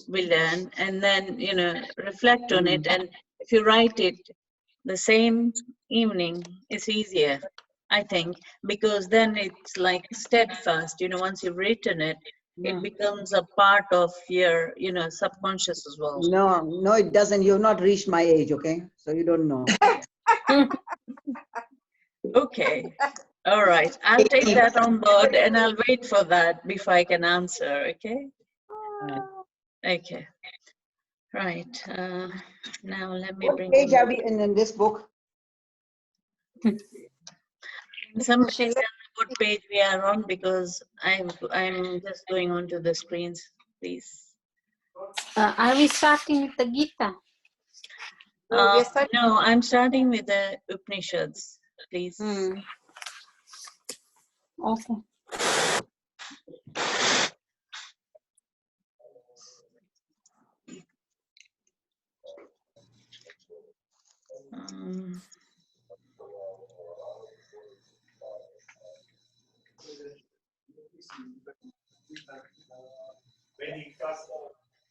we learn, and then, reflect on it. And if you write it the same evening, it's easier, I think, because then it's like steadfast. Once you've written it, it becomes a part of your, subconscious as well. No, it doesn't. You've not reached my age, okay? So you don't know. Okay. All right. I'll take that on board, and I'll wait for that before I can answer, okay? Okay. Right. Now let me bring. What page are we in this book? Somebody tell me what page we are on, because I'm just going on to the screens, please. Are we starting with the Gita? No, I'm starting with the Upanishads, please. Okay.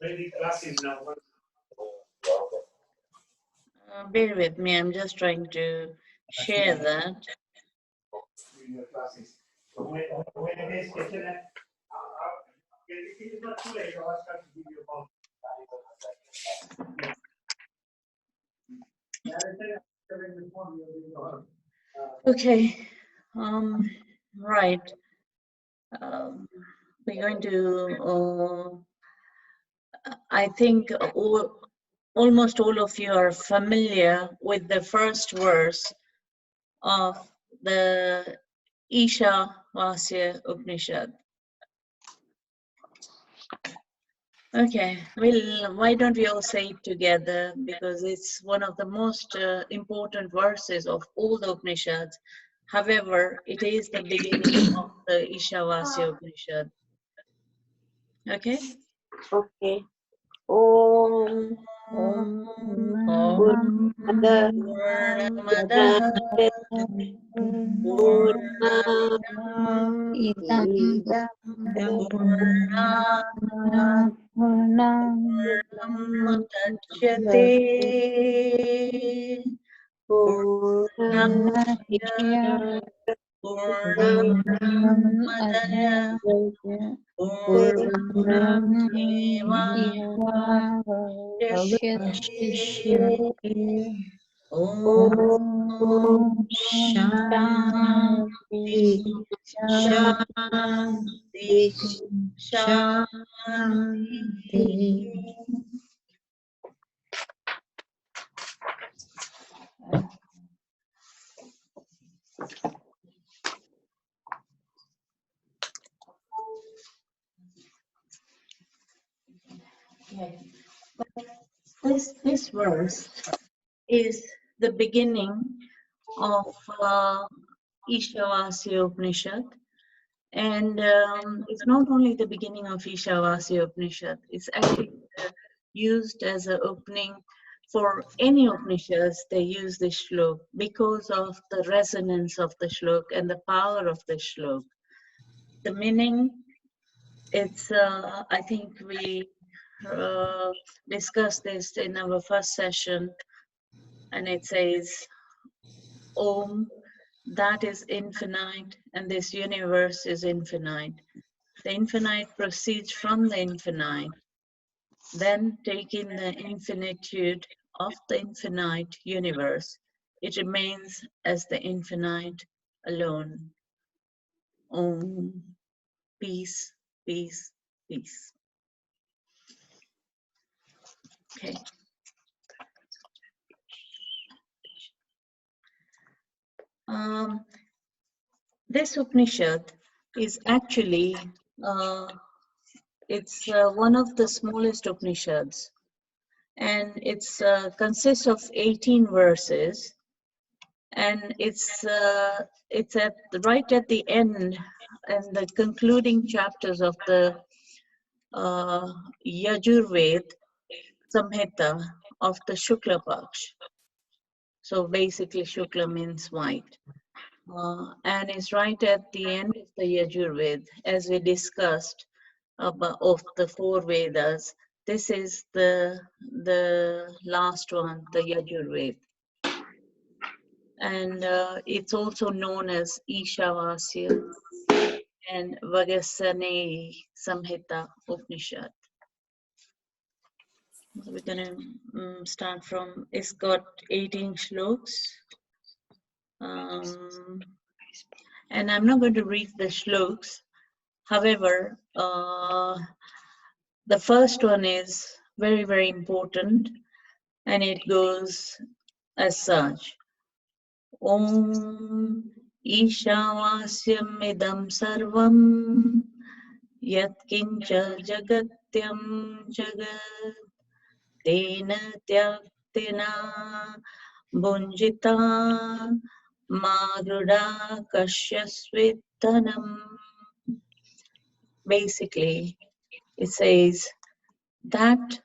Vedic classes now. Bear with me, I'm just trying to share that. When it is question, it is not too late. I'll start to give you a Okay. Right. We're going to. I think almost all of you are familiar with the first verse of the Isha Upanishad. Okay, well, why don't we all say it together, because it's one of the most important verses of all the Upanishads. However, it is the beginning of the Ishavasya Upanishad. Okay? Okay. Om Purnamada This verse is the beginning of Ishavasya Upanishad, and it's not only the beginning of Ishavasya Upanishad, it's actually used as an opening for any Upanishads. They use this shlok because of the resonance of the shlok and the power of the shlok. The meaning, it's I think we discussed this in our first session, and it says, Om, that is infinite, and this universe is infinite. The infinite proceeds from the infinite. Then, taking the infinitude of the infinite universe, it remains as the infinite alone. Om, peace, peace, peace. Okay. This Upanishad is actually, it's one of the smallest Upanishads, and it's consists of 18 verses, and it's right at the end and the concluding chapters of the Yajurved Samhita of the Shukla Paksh. So basically, Shukla means white. And it's right at the end of the Yajurved, as we discussed of the 4 Vedas. this is the last one, the Yajurved. And it's also known as Isha and Vagasane Samhita Upanishad. So we're going to start from, it's got 18 shloks. And I'm not going to read the shloks. However, the first one is very, very important, and it goes as such. Om Ishavasyam idam sarvam yat kincha jagatyam jagat tena tyaktina Bunjita Magruda Kashyasvitanam. Basically, it says that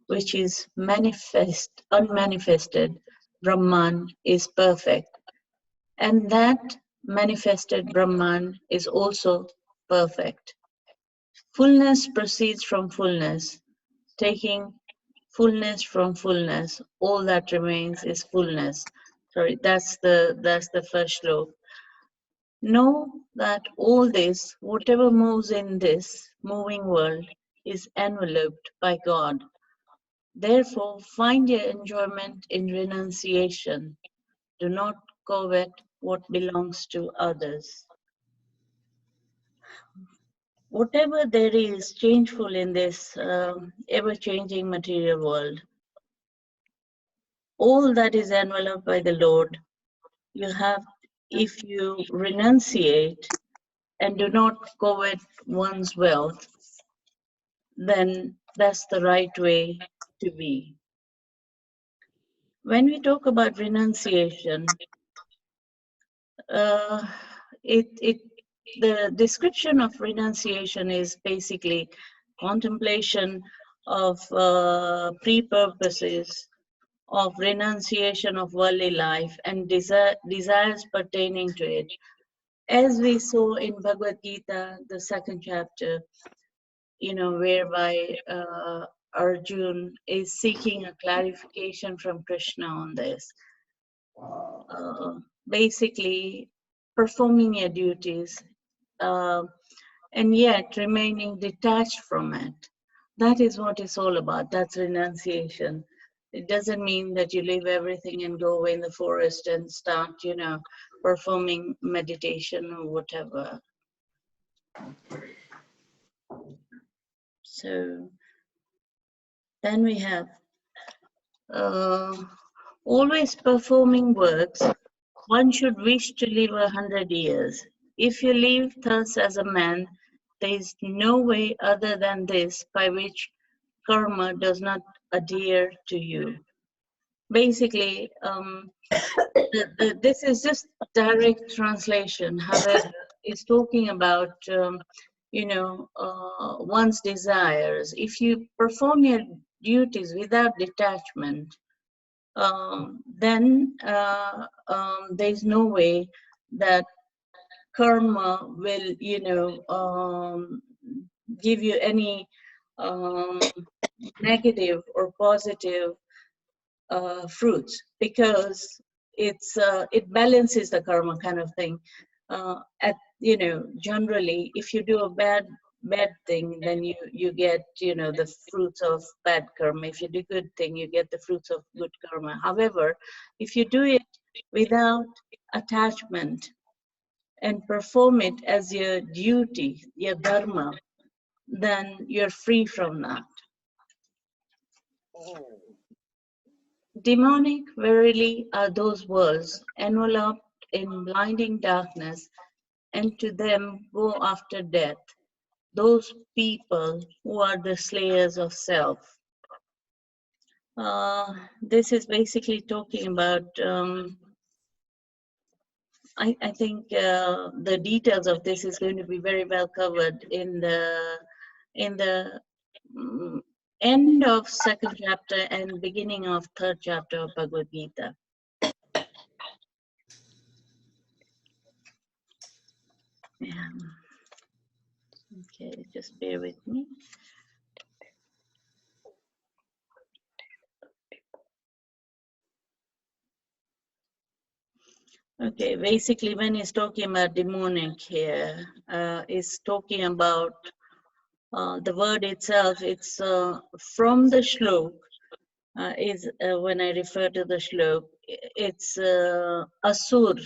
which is unmanifested, Brahman is perfect. And that manifested Brahman is also perfect. Fullness proceeds from fullness, taking fullness from fullness. All that remains is fullness. Sorry, that's the first shloka. Know that all this, whatever moves in this moving world, is enveloped by God. Therefore, find your enjoyment in renunciation. Do not covet what belongs to others. Whatever there is changeful in this ever-changing material world, all that is enveloped by the Lord, you have, if you renunciate and do not covet one's wealth, then that's the right way to be. When we talk about renunciation, the description of renunciation is basically contemplation of pre-purposes, of renunciation of worldly life and desires pertaining to it. As we saw in Bhagavad Gita, the 2nd chapter, whereby Arjun is seeking a clarification from Krishna on this. Basically, performing your duties and yet remaining detached from it. That is what it's all about. That's renunciation. It doesn't mean that you leave everything and go away in the forest and start, performing meditation or whatever. So then we have always performing works. One should wish to live 100 years. If you live thus as a man, there is no way other than this by which karma does not adhere to you. Basically, this is just direct translation. However, it's talking about, one's desires. If you perform your duties without detachment, then there's no way that karma will, give you any negative or positive fruits, because it balances the karma kind of thing. Generally, if you do a bad thing, then you get the fruits of bad karma. If you do good thing, you get the fruits of good karma. However, if you do it without attachment and perform it as your duty, your dharma, then you're free from that. Demonic, verily, are those worlds enveloped in blinding darkness, and to them go after death those people who are the slayers of self. This is basically talking about, I think the details of this is going to be very well covered in the end of 2nd chapter and beginning of 3rd chapter of Bhagavad Gita. Yeah. Okay, just bear with me. Okay, basically when he's talking about demonic here, is talking about the word itself. It's from the shlok, when I refer to the shlok, it's asur,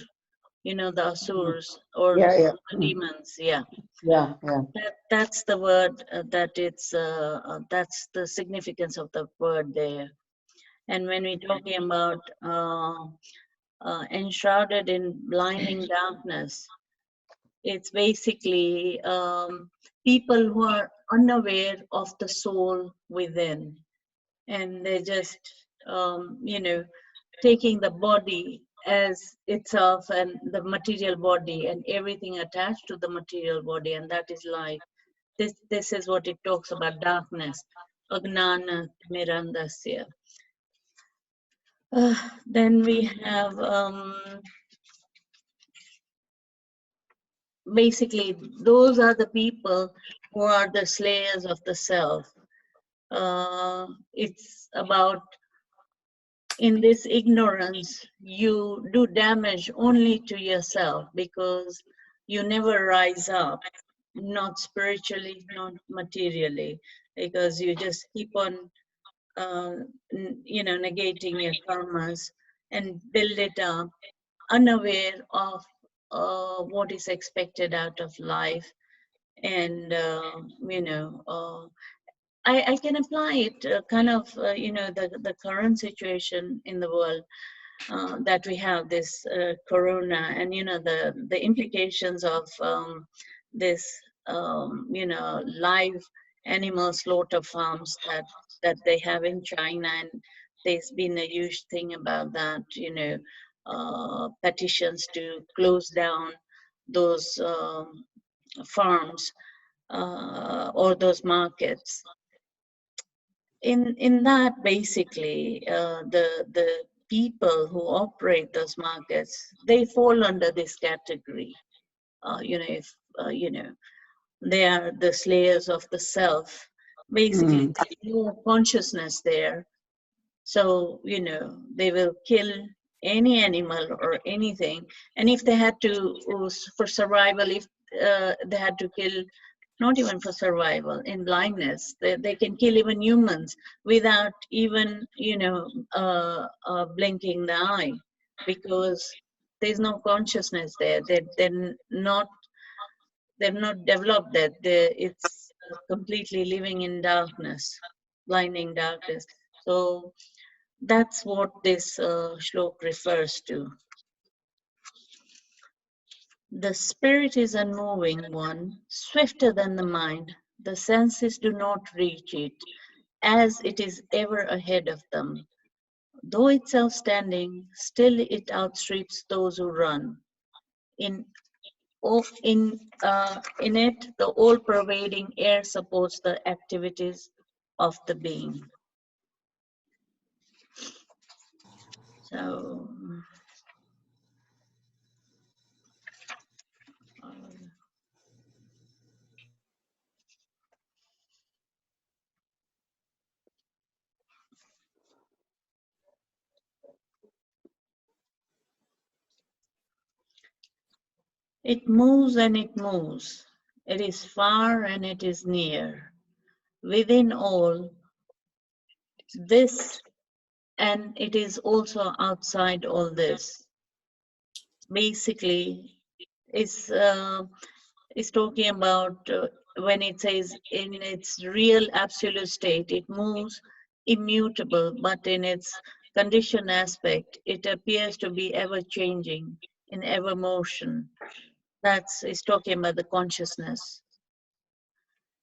you know, the asurs or Yeah, yeah. demons, yeah. Yeah, yeah. That's the word, that's the significance of the word there. And when we're talking about enshrouded in blinding darkness, it's basically people who are unaware of the soul within, and they're just, you know, taking the body as itself and the material body and everything attached to the material body, and that is life. This is what it talks about, darkness. Agnana mirandasya. Then we have basically those are the people who are the slayers of the self. It's about, in this ignorance, you do damage only to yourself because you never rise up, not spiritually, not materially, because you just keep on, you know, negating your karmas and build it up, unaware of what is expected out of life. And, you know, I can apply it kind of, you know, the current situation in the world, that we have this corona, and you know the implications of this, you know, live animal slaughter farms that they have in China, and there's been a huge thing about that, you know, petitions to close down those farms, or those markets. In that, basically, the people who operate those markets, they fall under this category. You know, if you know, they are the slayers of the self. Basically, there's no consciousness there. So you know, they will kill any animal or anything. And if they had to, for survival, if they had to kill, not even for survival, in blindness, they can kill even humans without even, you know, blinking the eye, because there's no consciousness there. They've not developed that. It's completely living in darkness, blinding darkness. So that's what this shlok refers to. The spirit is a moving one, swifter than the mind. The senses do not reach it, as it is ever ahead of them. Though itself standing, still it outstrips those who run. In in it, the all-pervading air supports the activities of the being. So, it moves and it moves. It is far and it is near. Within all this, and it is also outside all this. Basically, is talking about when it says in its real absolute state, it moves immutable, but in its conditioned aspect, it appears to be ever changing, in ever motion. That's is talking about the consciousness.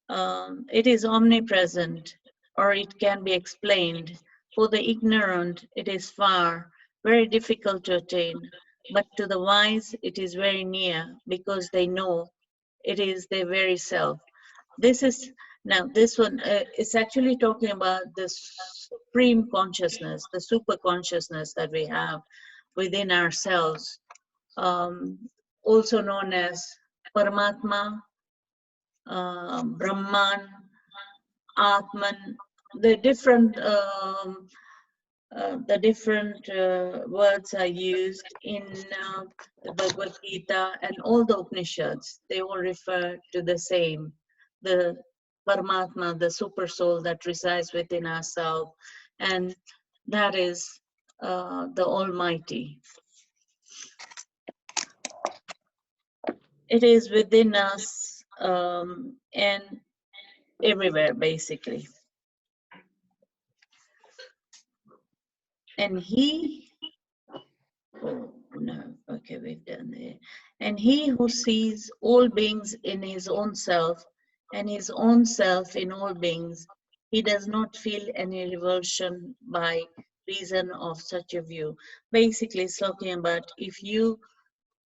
It is omnipresent, or it can be explained. For the ignorant, it is far, very difficult to attain, but to the wise, it is very near, because they know it is their very self. This is, now this one is actually talking about the supreme consciousness, the super consciousness that we have within ourselves, also known as Paramatma, Brahman, Atman, the different the different words are used in the Bhagavad Gita and all the Upanishads. They all refer to the same, the Paramatma, the super soul that resides within ourselves, and that is the Almighty. It is within us and everywhere, basically. And he, oh no, okay, we've done it. And he who sees all beings in his own self and his own self in all beings, he does not feel any revulsion by reason of such a view. Basically, it's talking about if you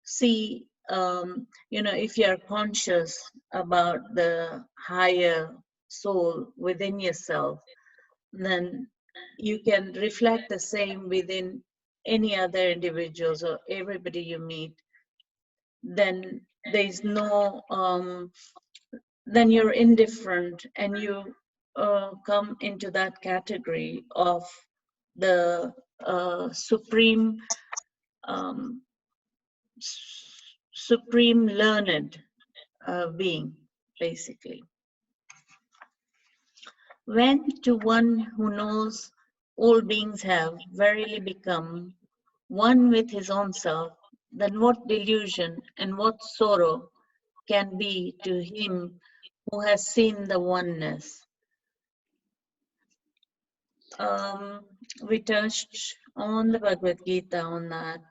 see, if you are conscious about the higher soul within yourself, then you can reflect the same within any other individuals or everybody you meet. Then there's no, then you're indifferent and you come into that category of the supreme, supreme learned being, basically. When to one who knows all beings have verily become one with his own self, then what delusion and what sorrow can be to him who has seen the oneness? We touched on the Bhagavad Gita on that.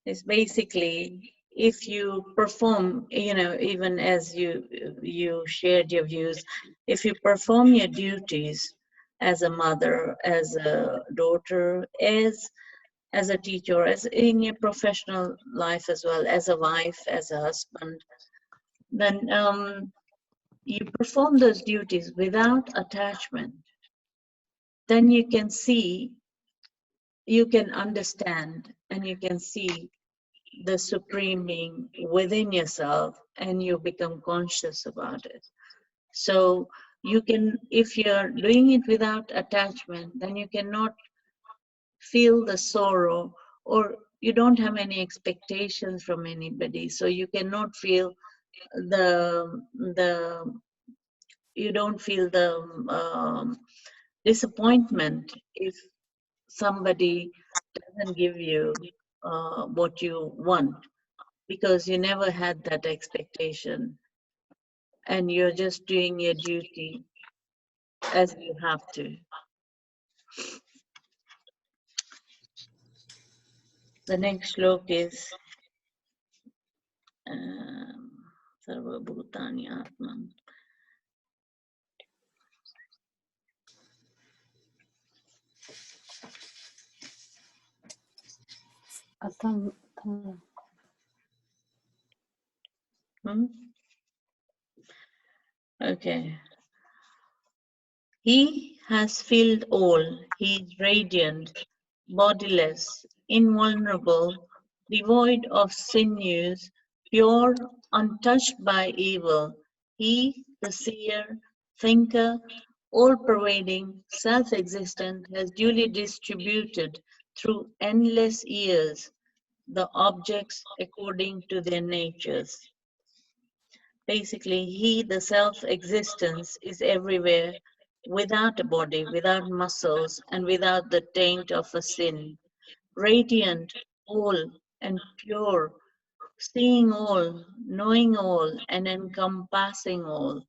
It's basically, if you perform, even as you shared your views, if you perform your duties as a mother, as a daughter, as a teacher, as in your professional life as well, as a wife, as a husband, then you perform those duties without attachment, then you can see, you can understand, and you can see the supreme being within yourself, and you become conscious about it. So you can, if you're doing it without attachment, then you cannot feel the sorrow, or you don't have any expectations from anybody, so you cannot feel you don't feel the disappointment if somebody doesn't give you what you want, because you never had that expectation and you're just doing your duty as you have to. The next slok is Sarva Bhutani Atman. Okay. He has filled all. He is radiant, bodiless, invulnerable, devoid of sinews, pure, untouched by evil. He, the seer, thinker, all-pervading, self-existent, has duly distributed through endless years the objects according to their natures. Basically, he, the self-existence, is everywhere, without a body, without muscles, and without the taint of a sin. Radiant, whole, and pure, seeing all, knowing all, and encompassing all.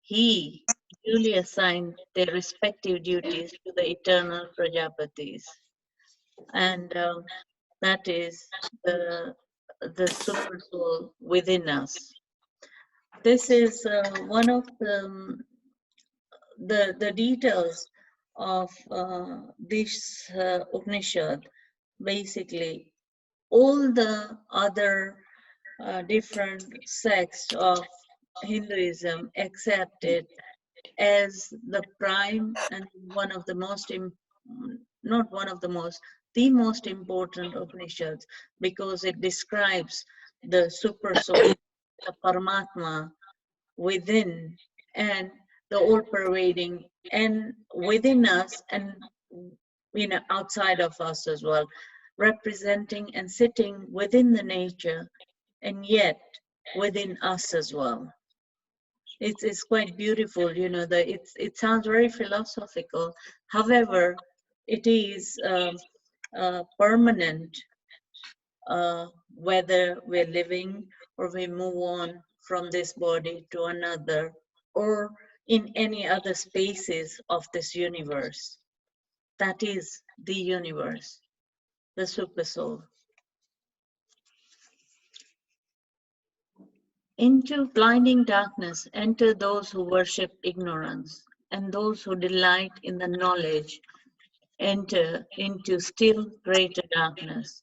He duly assigned their respective duties to the eternal Prajapatis. And that is the super soul within us. This is one of the details of this Upanishad. Basically, all the other different sects of Hinduism accept it as the prime and one of the most, not one of the most, the most important Upanishads, because it describes the super soul, the Paramatma within, and the all-pervading, and within us and outside of us as well, representing and sitting within the nature and yet within us as well. It's quite beautiful, it sounds very philosophical. However, it is permanent, whether we're living or we move on from this body to another, or in any other spaces of this universe. That is the universe, the Supersoul. Into blinding darkness enter those who worship ignorance, and those who delight in the knowledge enter into still greater darkness.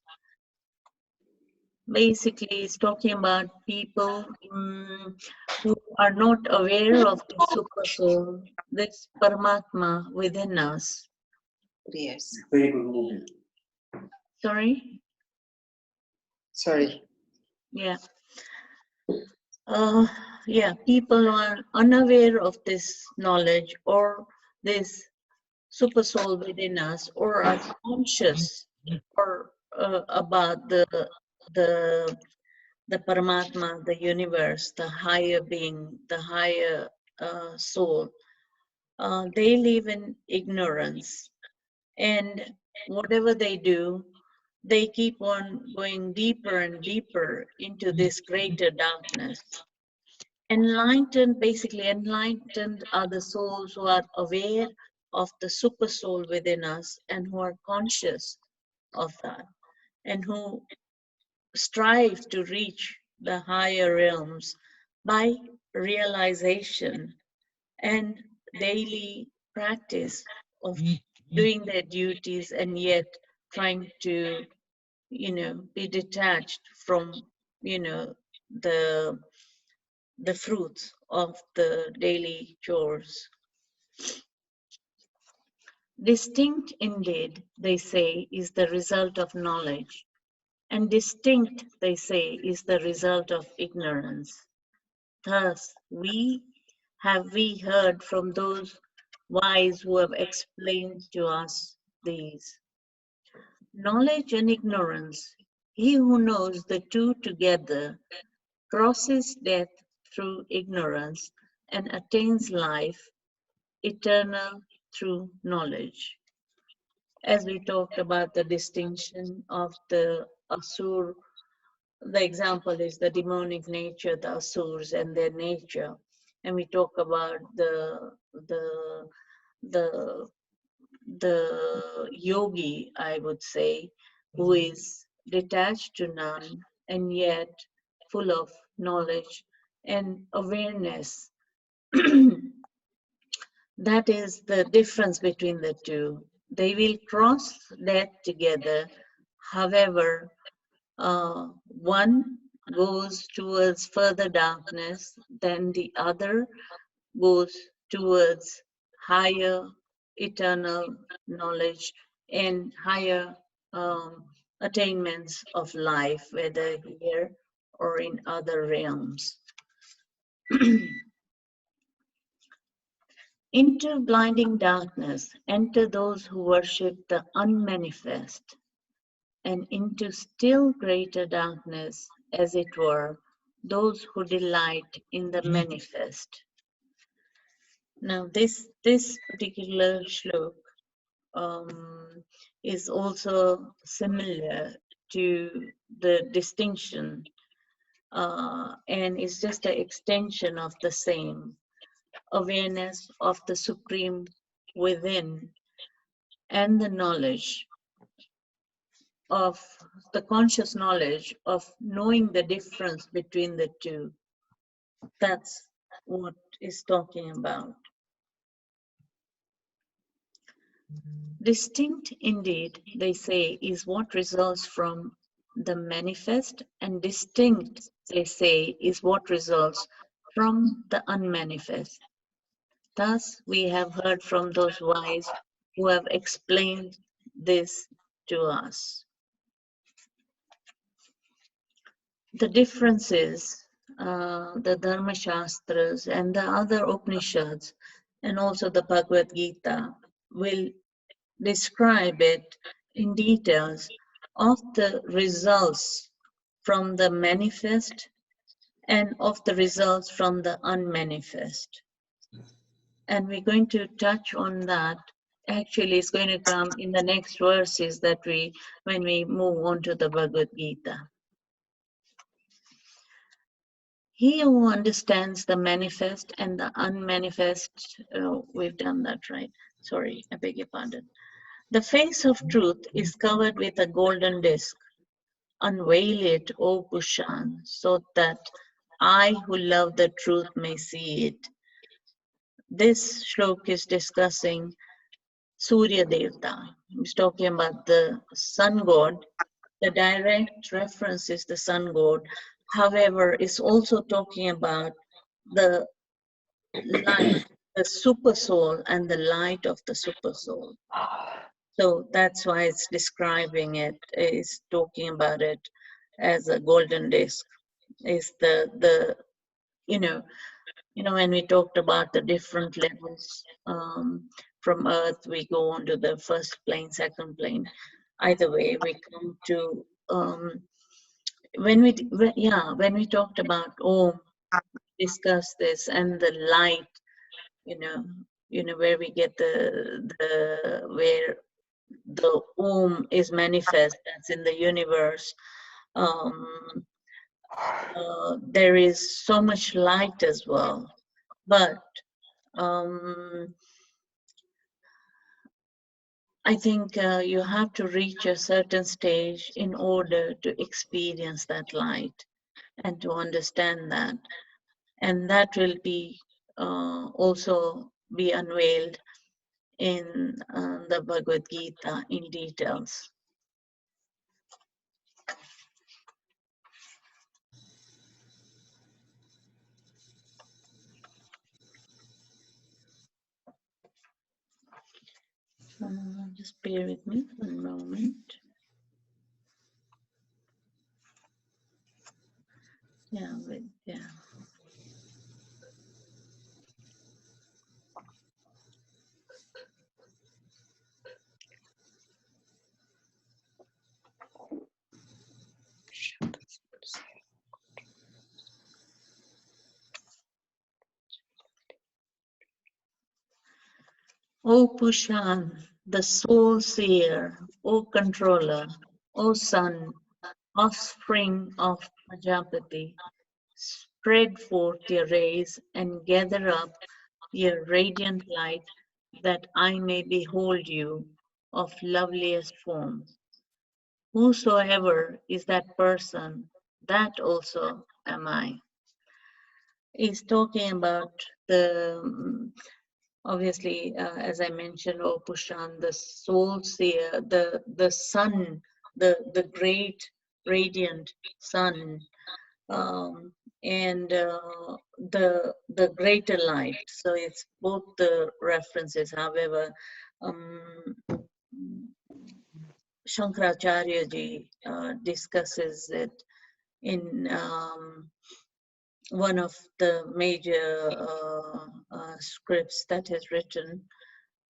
Basically, it's talking about people who are not aware of the Supersoul, this Paramatma within us. Yes. Very good movie. Sorry? Sorry. Yeah. People are unaware of this knowledge or this Supersoul within us, or are conscious or about the Paramatma, the universe, the higher being, the higher soul. They live in ignorance, and whatever they do, they keep on going deeper and deeper into this greater darkness. Basically enlightened are the souls who are aware of the super soul within us and who are conscious of that, and who strive to reach the higher realms by realization and daily practice of doing their duties, and yet trying to be detached from the fruits of the daily chores. Distinct indeed, they say, is the result of knowledge, and distinct, they say, is the result of ignorance. Thus we heard from those wise who have explained to us these. Knowledge and ignorance, he who knows the two together crosses death through ignorance and attains life eternal through knowledge. As we talked about the distinction of the asur, the example is the demonic nature, the asurs and their nature. And we talk about the yogi, I would say, who is detached to none and yet full of knowledge and awareness. That is the difference between the two. They will cross death together. However, one goes towards further darkness, then the other goes towards higher eternal knowledge and higher attainments of life, whether here or in other realms. Into blinding darkness enter those who worship the unmanifest, and into still greater darkness, as it were, those who delight in the manifest. Now, this particular shlok is also similar to the distinction, and it's just an extension of the same. Awareness of the Supreme within and the knowledge of the conscious knowledge of knowing the difference between the two. That's what is talking about. Distinct indeed, they say, is what results from the manifest, and distinct, they say, is what results from the unmanifest. Thus, we have heard from those wise who have explained this to us. The differences, the Dharma Shastras and the other Upanishads, and also the Bhagavad Gita, will describe it in details of the results from the manifest and of the results from the unmanifest. And we're going to touch on that. Actually, it's going to come in the next verses that when we move on to the Bhagavad Gita. He who understands the manifest and the unmanifest, we've done that, right? Sorry, I beg your pardon. The face of truth is covered with a golden disk. Unveil it, O Pushan, so that I who love the truth may see it. This shlok is discussing Surya Devta. He's talking about the sun god. The direct reference is the sun god. However, it's also talking about the light, the super soul, and the light of the super soul. So that's why it's describing it, is talking about it as a golden disc. Is the when we talked about the different levels from Earth, we go on to the first plane, second plane. Either way, we come to when we talked about discuss this and the light, where we get where the is manifest, that's in the universe. There is so much light as well, but I think you have to reach a certain stage in order to experience that light and to understand that. And that will be also be unveiled in the Bhagavad Gita in details. Just bear with me for a moment. Yeah. O Pushan, the soul seer, O controller, O son, offspring of Prajapati, spread forth your rays and gather up your radiant light that I may behold you of loveliest form. Whosoever is that person, that also am I. He's talking about the obviously, as I mentioned, O Pushan, the soul seer, the sun, the great radiant sun, and the greater light. So it's both the references. However, Shankaracharya ji discusses it in one of the major scripts that is written,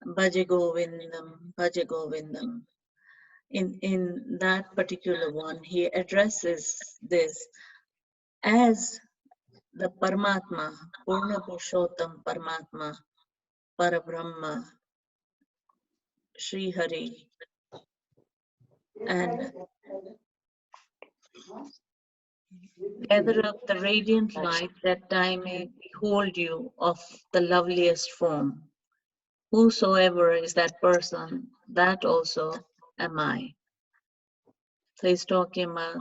Bhaja Govindam, Bhaja Govindam. In that particular one, he addresses this as the Paramatma, Purna Purushottam Paramatma, Parabrahma, Sri Hari, and gather up the radiant light that I may behold you of the loveliest form. Whosoever is that person, that also am I. So he's talking about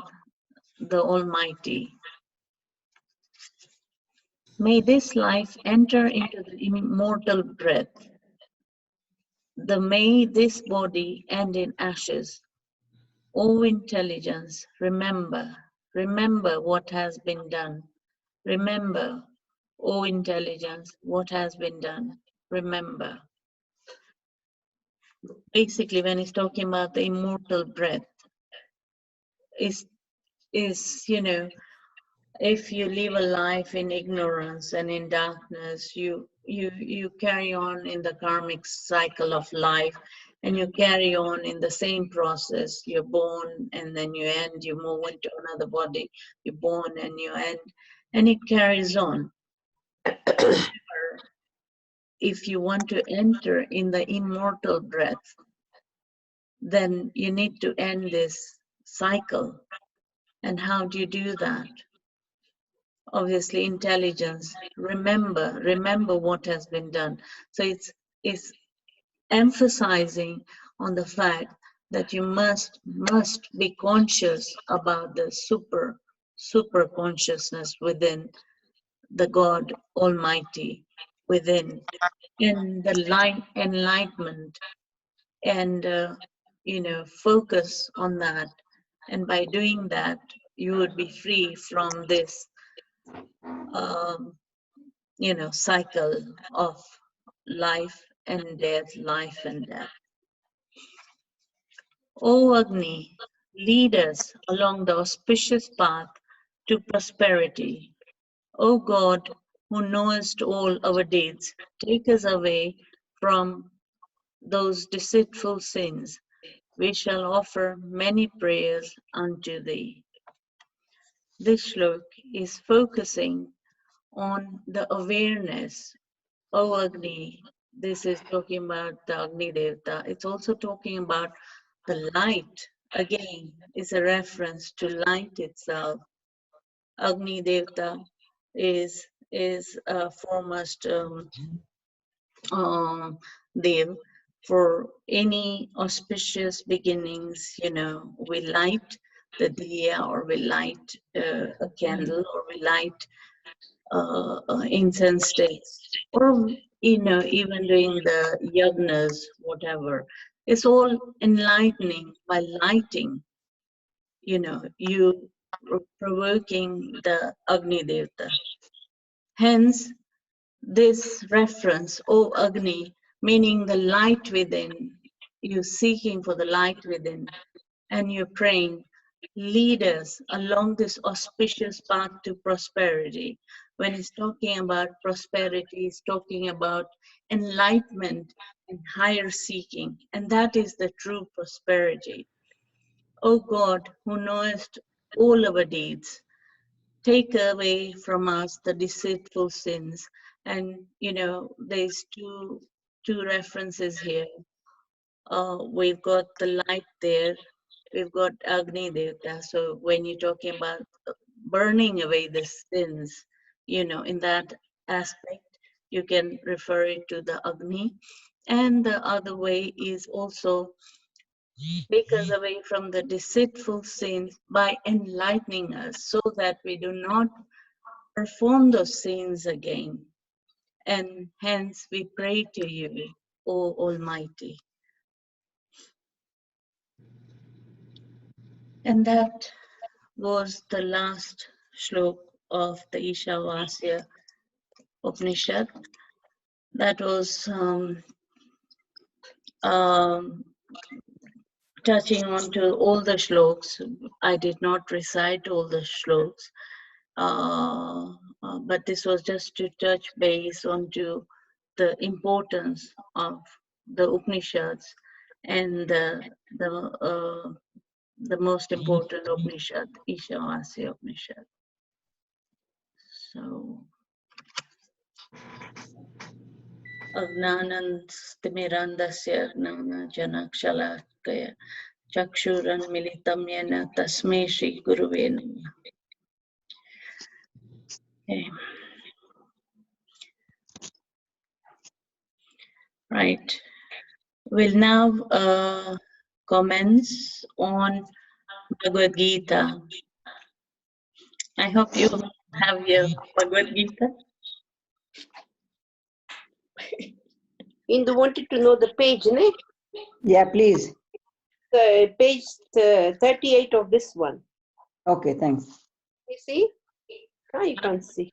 the Almighty. May this life enter into the immortal breath. May this body end in ashes. O intelligence, remember what has been done. Remember, O intelligence, what has been done. Remember. Basically, when he's talking about the immortal breath, is if you live a life in ignorance and in darkness, you carry on in the karmic cycle of life, and you carry on in the same process. You're born and then you end, you move into another body, you're born and you end, and it carries on. If you want to enter in the immortal breath, then you need to end this cycle. And how do you do that? Obviously, intelligence. Remember what has been done. So it's emphasizing on the fact that you must be conscious about the super consciousness within the God Almighty within, in the light enlightenment, and focus on that. And by doing that, you would be free from this cycle of life and death, life and death. O Agni, lead us along the auspicious path to prosperity. O God, who knowest all our deeds, take us away from those deceitful sins. We shall offer many prayers unto thee. This shlok is focusing on the awareness. O Agni, this is talking about the Agni Devta. It's also talking about the light. Again, is a reference to light itself. Agni Devta is a foremost Dev. For any auspicious beginnings, we light the diya, or we light a candle, or we light incense sticks, or even doing the yagnas, whatever. It's all enlightening by lighting. You provoking the Agni Devta. Hence, this reference, O Agni, meaning the light within, you seeking for the light within, and you're praying, lead us along this auspicious path to prosperity. When he's talking about prosperity, he's talking about enlightenment and higher seeking, and that is the true prosperity. O God, who knowest all our deeds, take away from us the deceitful sins. And there's two references here. We've got the light there, we've got Agni Devta. So when you're talking about burning away the sins, in that aspect, you can refer it to the Agni. And the other way is also take us away from the deceitful sins by enlightening us, so that we do not perform those sins again. And hence we pray to you, O Almighty. And that was the last shlok of the Ishavasya Upanishad. That was touching on to all the shloks. I did not recite all the shloks, but this was just to touch base onto the importance of the Upanishads and the most important Upanishad, Ishavasya Upanishad. So, Agnanan Stimirandasya Agnana Janakshalakaya Chakshuran Militam Yena Tasme Shri Guruve Namah. Okay. Right. We'll now commence on Bhagavad Gita. I hope you have your Bhagavad Gita. Indu wanted to know the page, ne? Yeah, please. Page 38 of this one. Okay, thanks. You see? Ah, you can't see.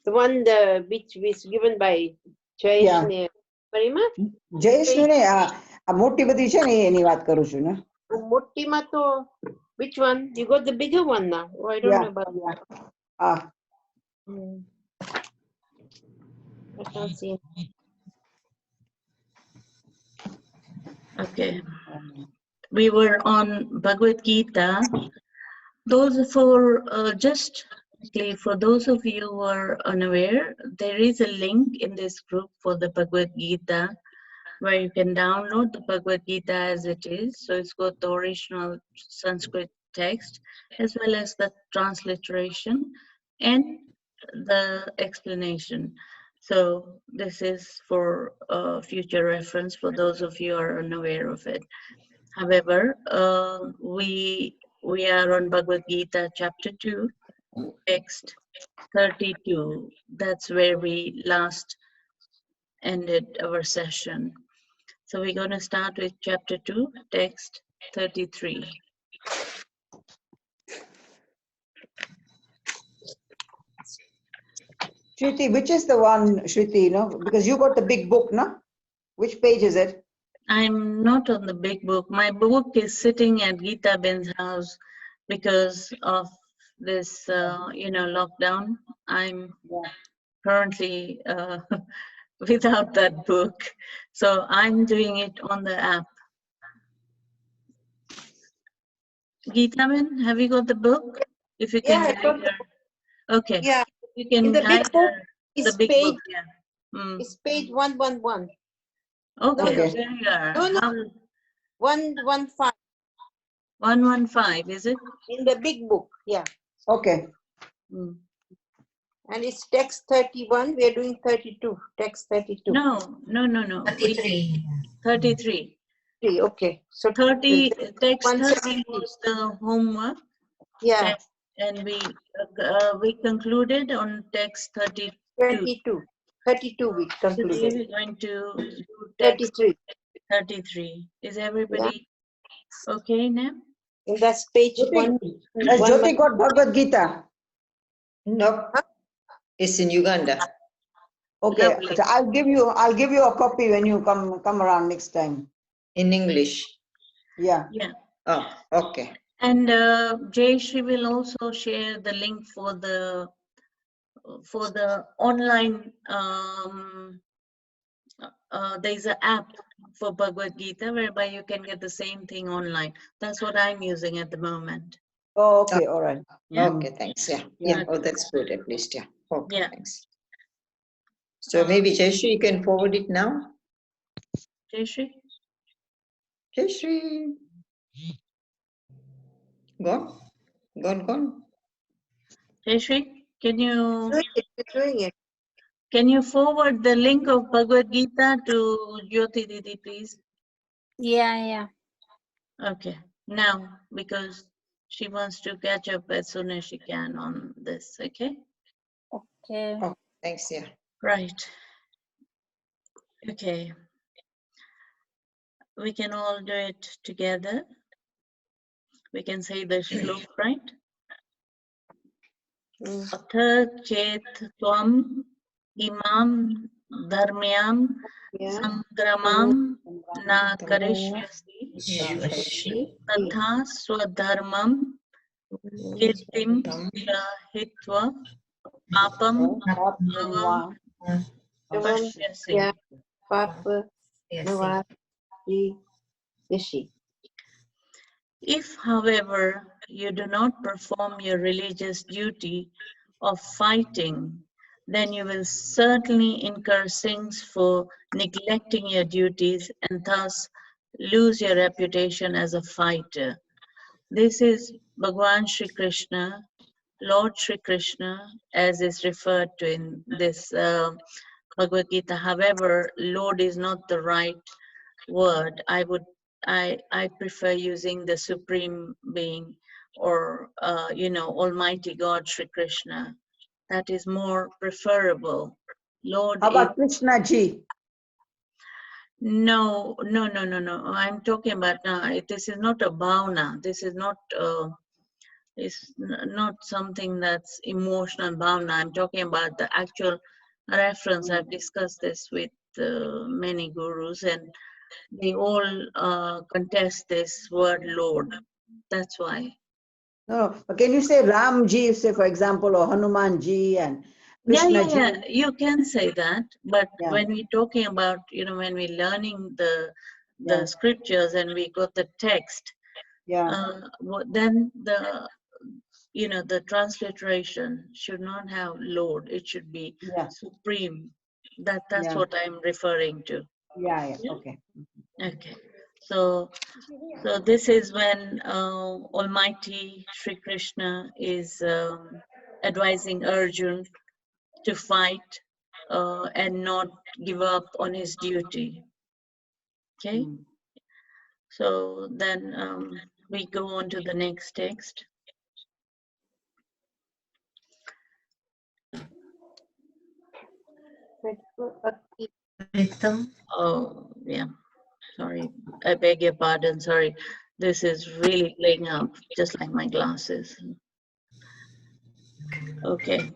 The one which was given by Yeah. Jayeshne Parima. જયેશનું ને આ મોટી બધી છે ને એની વાત કરું છું ને. Mottima to, which one? You got the bigger one now. Oh, I don't know about that. I can't see it. Okay. We were on Bhagavad Gita. Those for just quickly, for those of you who are unaware, there is a link in this group for the Bhagavad Gita where you can download the Bhagavad Gita as it is. So it's got the original Sanskrit text as well as the transliteration and the explanation. So this is for future reference for those of you who are unaware of it. However, we are on Bhagavad Gita chapter 2, text 32. That's where we last ended our session. So we're going to start with chapter 2, text 33. Shruti, which is the one, Shruti, you know, because you got the big book, no? Which page is it? I'm not on the big book. My book is sitting at Gita Ben's house because of this, lockdown. I'm currently without that book. So I'm doing it on the app. Gita Ben, have you got the book? If you can Yeah, I got either, okay. Yeah. You can In the big either book the is big page, book, yeah. it's page 111. Okay, Okay. there you are. No, no. How, 115 115, is it? in the big book, yeah. Okay. Mm. And it's text 31. We are doing 32. Text 32. No. 33. 33. Okay. So 30, text 30 170. was the homework. Yeah. Text, and we concluded on text 32. 22. 32 we Today concluded. we're going to do text 33. 33. Is everybody okay now? And that's page Jyoti, 1. has Jyoti got Bhagavad Gita? Nope. It's in Uganda. Okay, Lovely. so I'll give you a copy when you come around next time. In English. Yeah. Yeah. Oh, okay. And Jayashri will also share the link for the online. There's an app for Bhagavad Gita whereby you can get the same thing online. That's what I'm using at the moment. Oh, okay, all right. Yeah. Okay, thanks. Yeah. Yeah. Yeah. Oh, that's good at least. Yeah. Okay, Yeah. thanks. So maybe Jayashri, you can forward it now. Jayashri? Jayashri. Gone. Jayashri, can Doing it. you forward the link of Bhagavad Gita to Jyoti Didi, please? Yeah. Okay. Now, because she wants to catch up as soon as she can on this, okay? Okay. Oh, thanks. Yeah. Right. Okay. We can all do it together. We can say the shlok, right? Atha chet tvam imam dharmyam Yeah. sangramam na karishyasi Shwashi. tatha swadharmam kirtim cha hitva papam bhavam pashyasi. Yeah. Papa. Navati. Yashi. If, however, you do not perform your religious duty of fighting, then you will certainly incur sins for neglecting your duties and thus lose your reputation as a fighter. This is Bhagwan Shri Krishna, Lord Shri Krishna, as is referred to in this Bhagavad Gita. However, Lord is not the right word. I prefer using the Supreme Being or Almighty God Shri Krishna. That is more preferable. Lord How is about Krishna Ji? no. I'm talking about this is not a bhavna. This is not not something that's emotional bhavna. I'm talking about the actual reference. I've discussed this with many gurus, and they all contest this word Lord. That's why. No, but can you say Ram Ji, say for example, or Hanuman Ji and Krishna Ji? Yeah. You can say that, but Yeah. when we're talking about, when we're learning the Yeah. scriptures and we got the text, Yeah. then the transliteration should not have Lord. It should be Yeah. supreme. That's Yeah. what I'm referring to. Yeah. Yeah. Okay. Okay. So this is when Almighty Sri Krishna is advising Arjun to fight and not give up on his duty. Okay. Mm. So then we go on to the next text. Oh, yeah. Sorry. I beg your pardon. Sorry. This is really playing up, just like my glasses. Okay.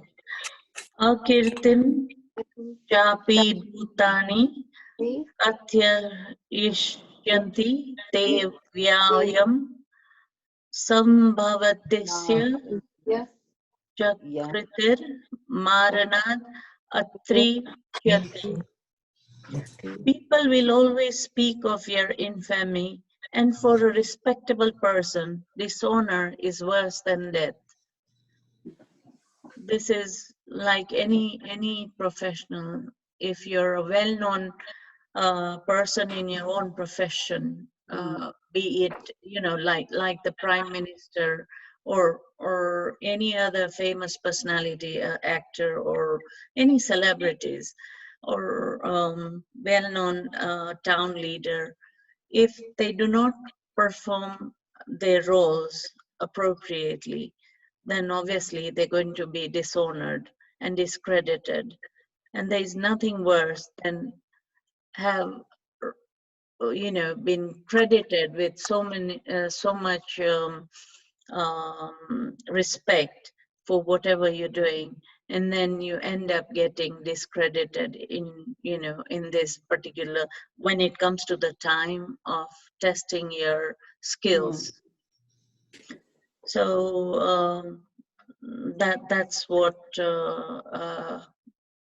Akirtim chapi bhutani atya ishyanti te vyayam sambhavatisya chakritir maranad atri kyati. People will always speak of your infamy, and for a respectable person, dishonor is worse than death. This is like any professional. If you're a well-known person in your own profession, be it like the prime minister or any other famous personality, actor or any celebrities or well-known town leader, if they do not perform their roles appropriately, then obviously they're going to be dishonored and discredited. And there is nothing worse than have been credited with so much respect for whatever you're doing, and then you end up getting discredited in this particular, when it comes to the time of testing your skills. So that's what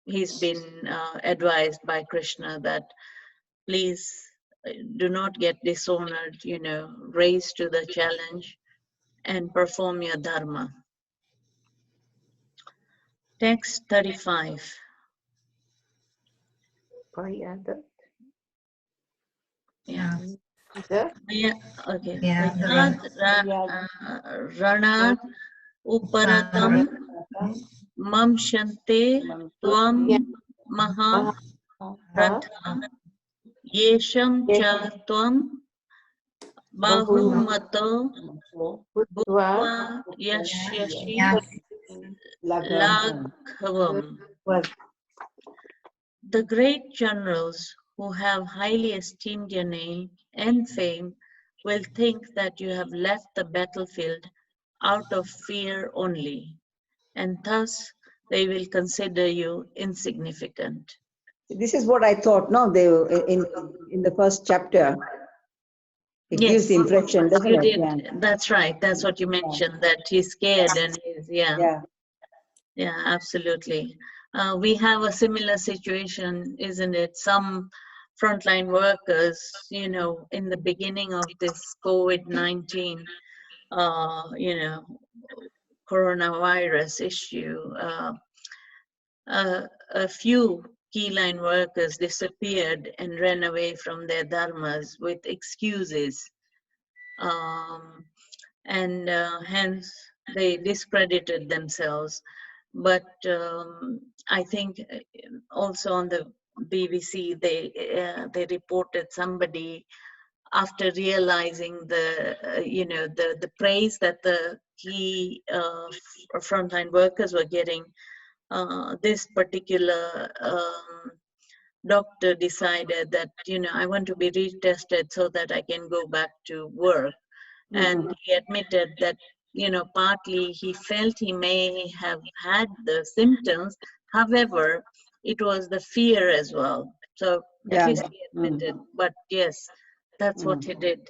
he's been advised by Krishna, that please do not get dishonored, raise to the challenge and perform your dharma. Text 35. Yeah. Yeah. Okay. Yad ranat uparatam mamshante tvam maha ratha yesham cha tvam bahumato bhutva yashyashi laghavam. The great generals who have highly esteemed your name and fame will think that you have left the battlefield out of fear only, and thus they will consider you insignificant. This is what I thought. No, they in the first chapter. It gives the impression, doesn't you it? did. Yeah. That's right. That's what you mentioned, that he's scared and he's, Yeah. Yeah, absolutely. We have a similar situation, isn't it? Some frontline workers, in the beginning of this COVID-19, coronavirus issue, a few key line workers disappeared and ran away from their dharmas with excuses. And hence they discredited themselves. But I think also on the BBC they reported somebody, after realizing the praise that the key frontline workers were getting, this particular doctor decided that I want to be retested so that I can go back to work. And he admitted that partly he felt he may have had the symptoms, however it was the fear as well. So at least he admitted, but yes, that's what he did.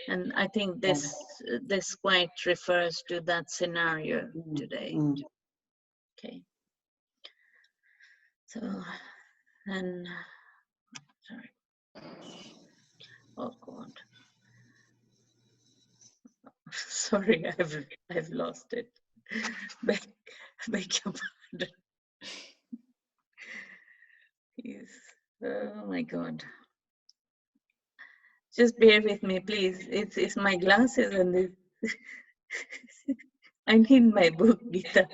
And I think this quite refers to that scenario today. Okay. So, and sorry. Oh God. Sorry, I've lost it. Beg your pardon. Yes. Oh my God. Just bear with me, please. It's my glasses and this. I need my book, Gita.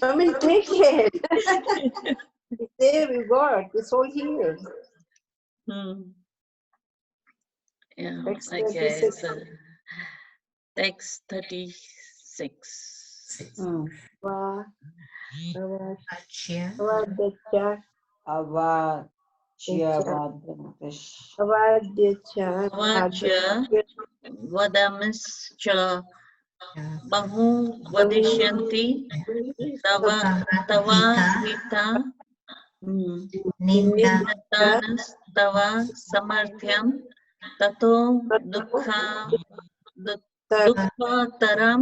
I mean, take it. It's there, we got. It's all here. Yeah, Text okay. 36. So text 36. Va, Achya. Avadyacha, Avadyacha, Vachya vadamischa bahu vadishyanti tava tava hita nitanas tava samarthyam tato dukha dukha taram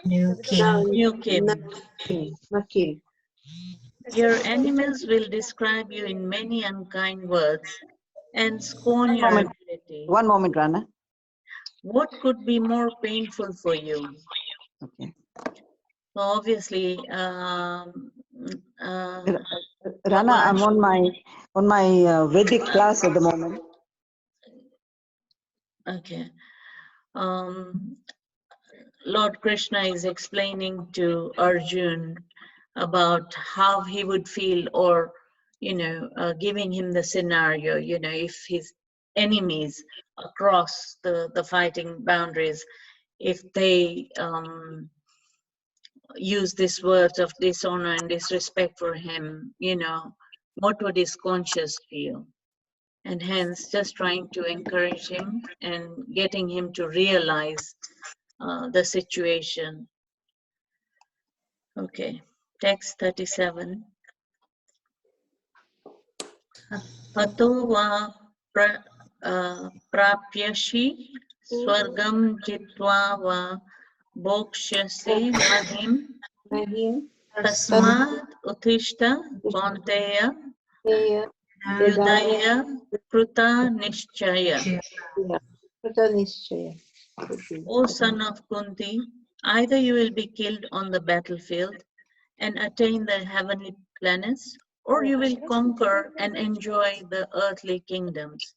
nyukim. Nakil. Your enemies will describe you in many unkind words and scorn your ability. One moment, Rana. What could be more painful for you? Okay. So obviously, Rana, I'm on my Vedic class at the moment. okay. Lord Krishna is explaining to Arjun about how he would feel, or giving him the scenario, if his enemies across the fighting boundaries, if they use these words of dishonor and disrespect for him, what would his conscience feel? And hence just trying to encourage him and getting him to realize the situation. Okay, text 37. Tato va prapyashi swargam jitva va bhokshasi mahim Mahim, tasmad uthishta kaunteya Teya, yudaya kruta nishchaya. Pratanishchaya. O son of Kunti, either you will be killed on the battlefield and attain the heavenly planets, or you will conquer and enjoy the earthly kingdoms.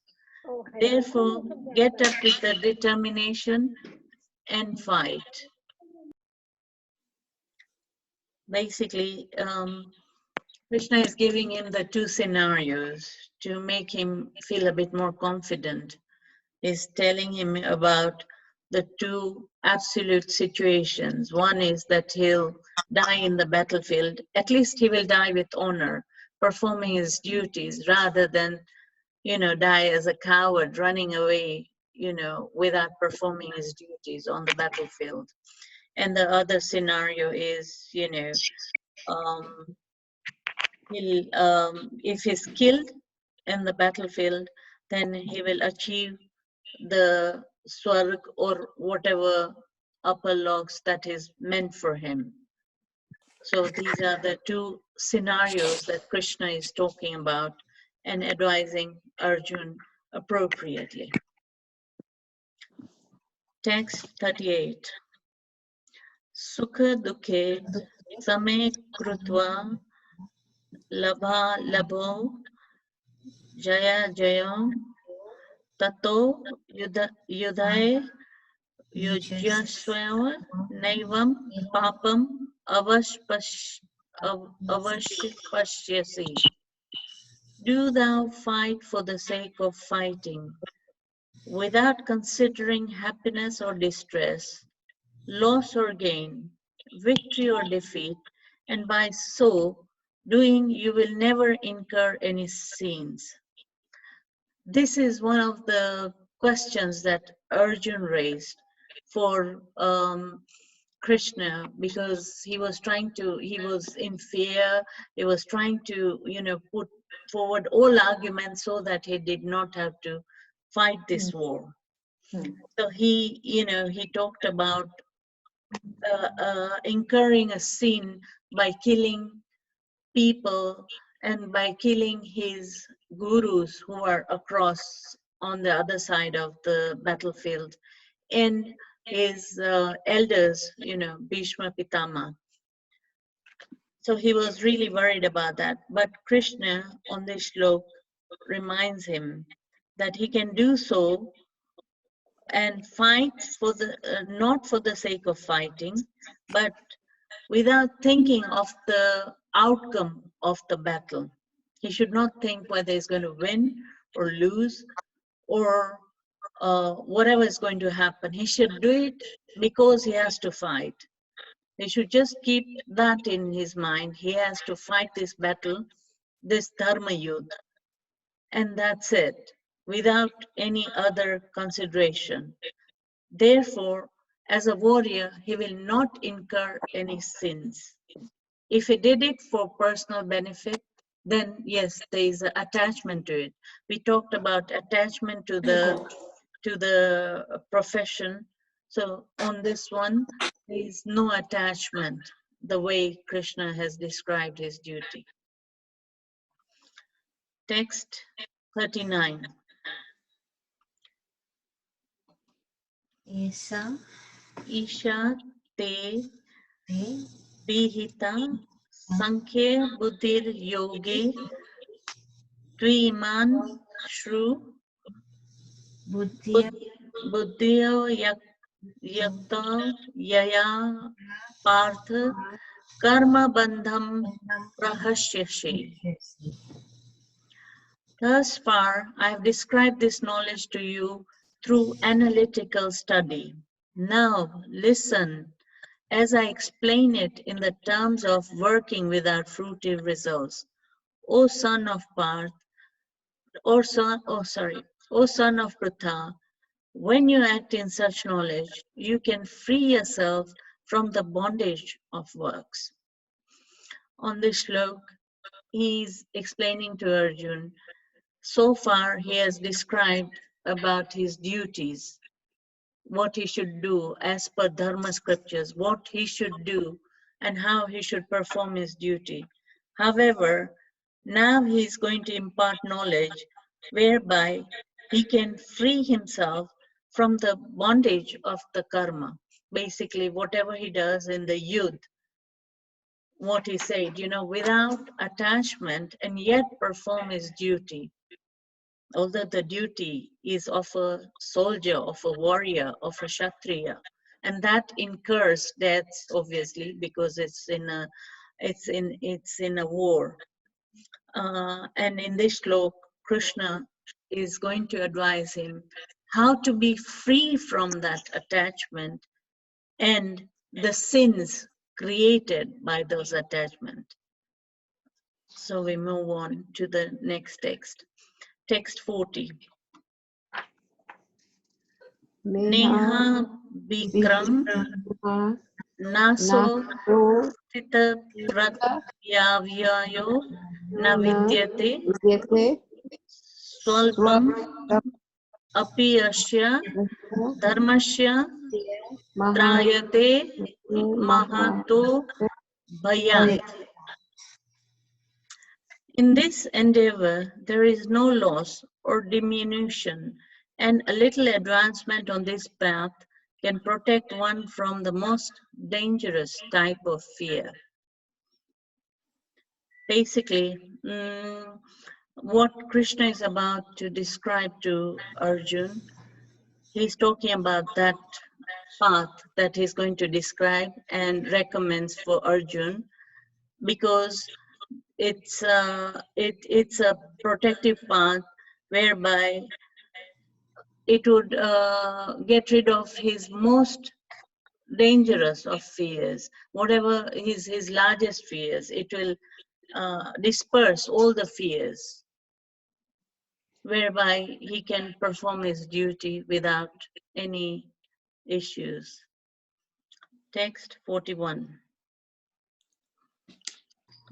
Therefore, get up with the determination and fight. Basically, Krishna is giving him the two scenarios to make him feel a bit more confident. He's telling him about the two absolute situations. One is that he'll die in the battlefield. At least he will die with honor, performing his duties, rather than, die as a coward, running away, without performing his duties on the battlefield. And the other scenario is, if he's killed in the battlefield, then he will achieve the swarg, or whatever upper logs that is meant for him. So these are the two scenarios that Krishna is talking about and advising Arjun appropriately. Text 38. Sukha dukhe same krutva labha labho jaya jayam tato yudhaye yujyasvaya naivam papam avashpashyasi. Do thou fight for the sake of fighting, without considering happiness or distress, loss or gain, victory or defeat, and by so doing you will never incur any sins. This is one of the questions that Arjun raised for Krishna, because he was in fear, he was trying to, put forward all arguments so that he did not have to fight this war. So he talked about incurring a sin by killing people and by killing his gurus who are across on the other side of the battlefield, and his elders, Bhishma Pitama. So he was really worried about that. But Krishna on this slok reminds him that he can do so and fight for the not for the sake of fighting, but without thinking of the outcome of the battle. He should not think whether he's going to win or lose or whatever is going to happen. He should do it because he has to fight. He should just keep that in his mind. He has to fight this battle, this dharma yudh, and that's it, without any other consideration. Therefore, as a warrior, he will not incur any sins. If he did it for personal benefit, then yes, there is an attachment to it. We talked about attachment to the profession. So on this one, there is no attachment, the way Krishna has described his duty. Text 39. Isha Isha te te vihita sankhya buddhir yoge tviman shru buddhya buddhyo yakta yaya partha karma bandham prahashyashe. Thus far, I have described this knowledge to you through analytical study. Now, listen as I explain it in the terms of working without fruitive results. O son of Parth, O son of Pritha, when you act in such knowledge, you can free yourself from the bondage of works. On this slok, he is explaining to Arjun. So far, he has described about his duties, what he should do as per Dharma scriptures, what he should do and how he should perform his duty. However, now he is going to impart knowledge whereby he can free himself from the bondage of the karma. Basically, whatever he does in the yudh, what he said, without attachment and yet perform his duty. Although the duty is of a soldier, of a warrior, of a kshatriya, and that incurs deaths, obviously, because it's in a war. And in this slok, Krishna is going to advise him how to be free from that attachment and the sins created by those attachments. So we move on to the next text. Text 40. Neha Bikram Naso Tita Pratyavyayo Navidyate Swalpam Api Asya Dharmasya Trayate Mahato Bhayat. In this endeavor, there is no loss or diminution, and a little advancement on this path can protect one from the most dangerous type of fear. Basically, what Krishna is about to describe to Arjun, he's talking about that path that he's going to describe and recommends for Arjun, because it's a protective path whereby it would get rid of his most dangerous of fears, whatever his largest fears. It will disperse all the fears, whereby he can perform his duty without any issues. Text 41.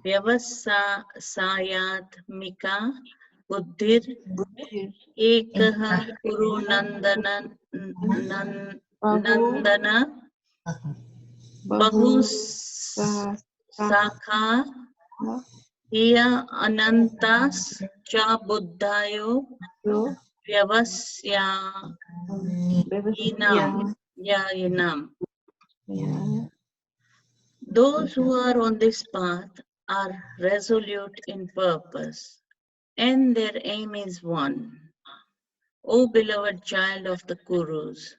Vyavasayatmika buddhir ekah kuru nandana bahusakha hiya anantas cha buddhayo Vyavasya Inam. Inam. Yeah. Those who are on this path are resolute in purpose, and their aim is one. O beloved child of the Kurus,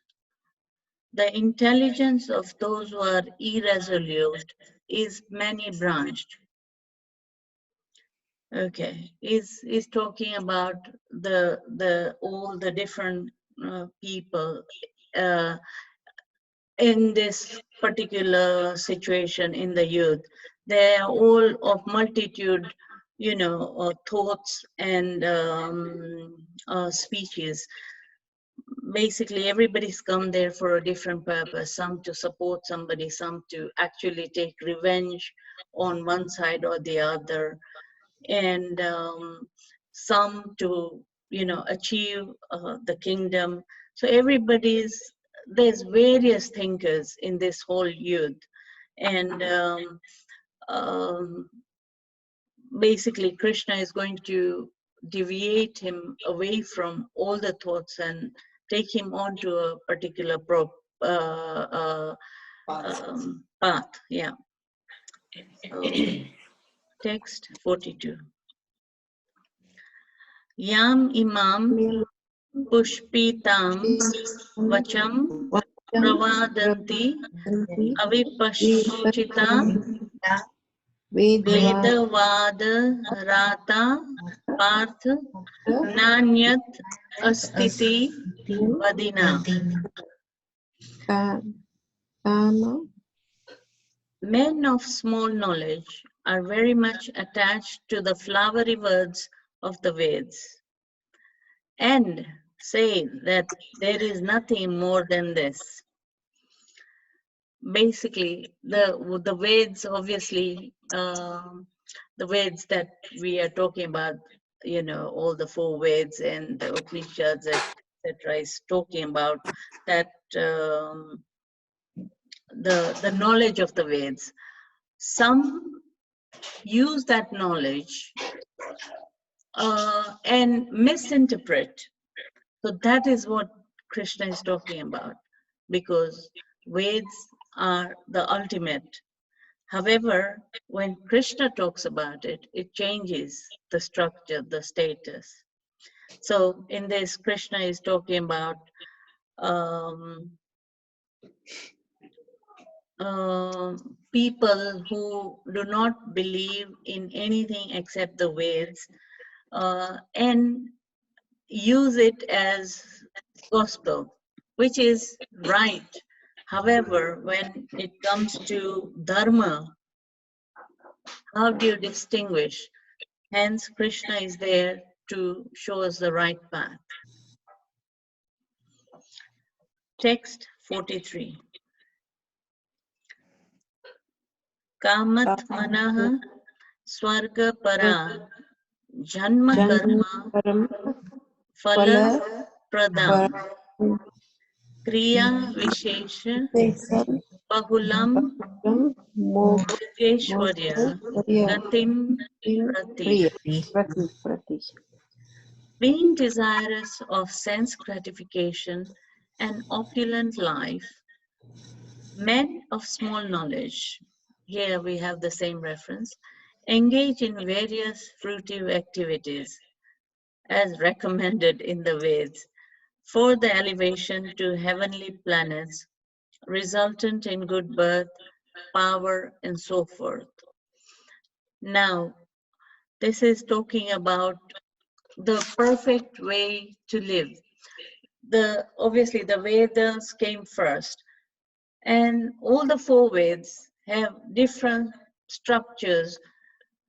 the intelligence of those who are irresolute is many-branched. Okay, is talking about all the different people in this particular situation in the youth. They are all of multitude, thoughts and speeches. Basically, everybody's come there for a different purpose, some to support somebody, some to actually take revenge on one side or the other, and some to, achieve the kingdom. So there's various thinkers in this whole youth. And basically, Krishna is going to deviate him away from all the thoughts and take him onto a particular path. Yeah. So, text 42. Yam imam pushpitam vacham pravadanti avipashchita vedavada rata parth nanyat astiti vadina. Men of small knowledge are very much attached to the flowery words of the Veds and say that there is nothing more than this. Basically, the Veds, obviously, the Veds that we are talking about, all the 4 Veds and the Upanishads, etc., is talking about that the knowledge of the Veds. Some use that knowledge and misinterpret. So that is what Krishna is talking about, because Veds are the ultimate. However, when Krishna talks about it, it changes the structure, the status. So in this, Krishna is talking about people who do not believe in anything except the Veds and use it as gospel, which is right. However, when it comes to dharma, how do you distinguish? Hence, Krishna is there to show us the right path. Text 43. Kamat manaha swarga para janma karma phala pradam kriya vishesha bahulam yogeshwarya gatim prati. Being desirous of sense gratification and opulent life, men of small knowledge, here we have the same reference, engage in various fruitive activities as recommended in the Veds for the elevation to heavenly planets resultant in good birth, power, and so forth. Now, this is talking about the perfect way to live. Obviously, the Vedas came first, and all the 4 Veds have different structures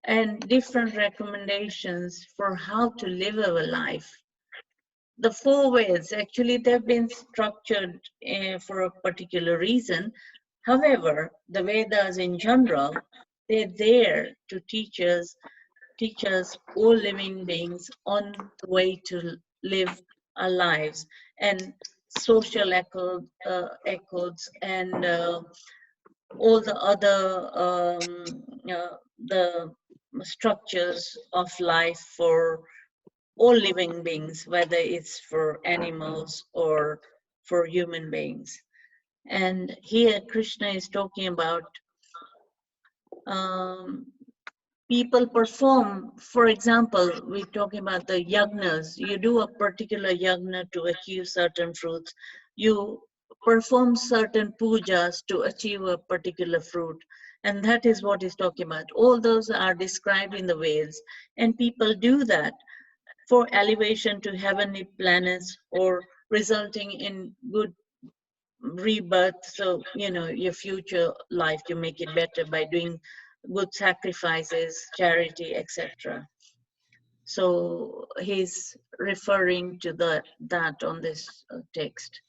and different recommendations for how to live our life. The 4 Veds, actually, they've been structured for a particular reason. However, the Vedas in general, they're there to teach us, all living beings, on the way to live our lives, and social echoes and all the other the structures of life for all living beings, whether it's for animals or for human beings. And here Krishna is talking about people perform, for example, we're talking about the yagnas. You do a particular yagna to achieve certain fruits. You perform certain pujas to achieve a particular fruit. And that is what he's talking about. All those are described in the Veds. And people do that for elevation to heavenly planets or resulting in good rebirth. So, you know, your future life, you make it better by doing good sacrifices, charity, etc. So he's referring to that on this text.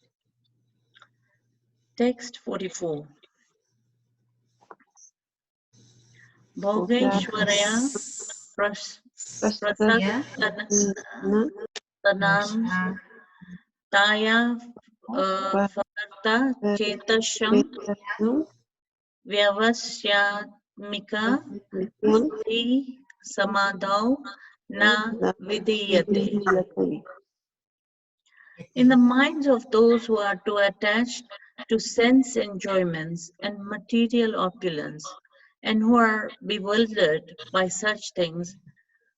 Text 44. Bhogeshwaraya Yeah. prasadanam taya farta chetasham vyavasyamika iti samadhau na vidiyate. In the minds of those who are too attached to sense enjoyments and material opulence, and who are bewildered by such things,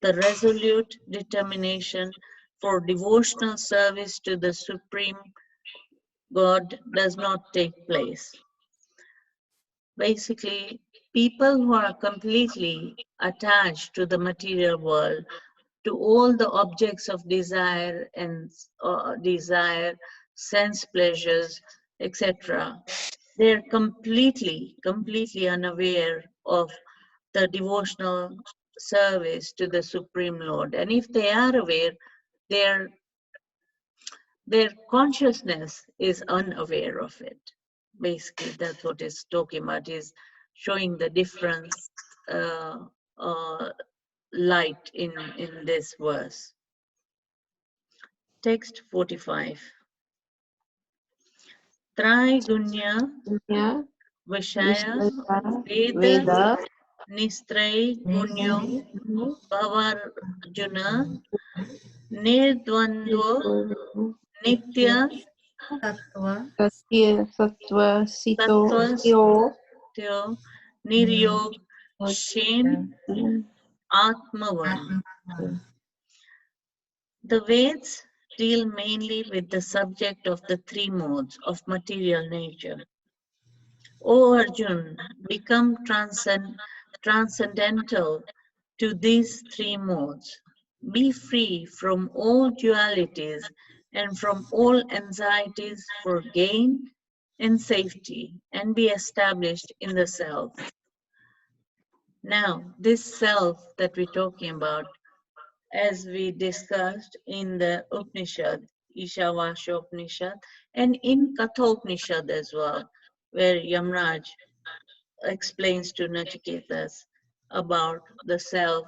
the resolute determination for devotional service to the Supreme God does not take place. Basically, people who are completely attached to the material world, to all the objects of desire and sense pleasures, etc., they're completely unaware of the devotional service to the Supreme Lord. And if they are aware, their consciousness is unaware of it. Basically, that's what it's talking about, is showing the difference light in this verse. Text 45. Traigunya Vishaya Veda Nistray Gunyo Bhavarjuna Nirdvandvo Nitya Tattva Sattva Niryog Shen Atmavan. The Veds deal mainly with the subject of the three modes of material nature. O Arjun, become transcendental to these three modes. Be free from all dualities and from all anxieties for gain and safety, and be established in the self. Now, this self that we're talking about, as we discussed in the Upanishad, Isha Upanishad, and in Kathopanishad as well, where Yamraj explains to Nachiketas about the self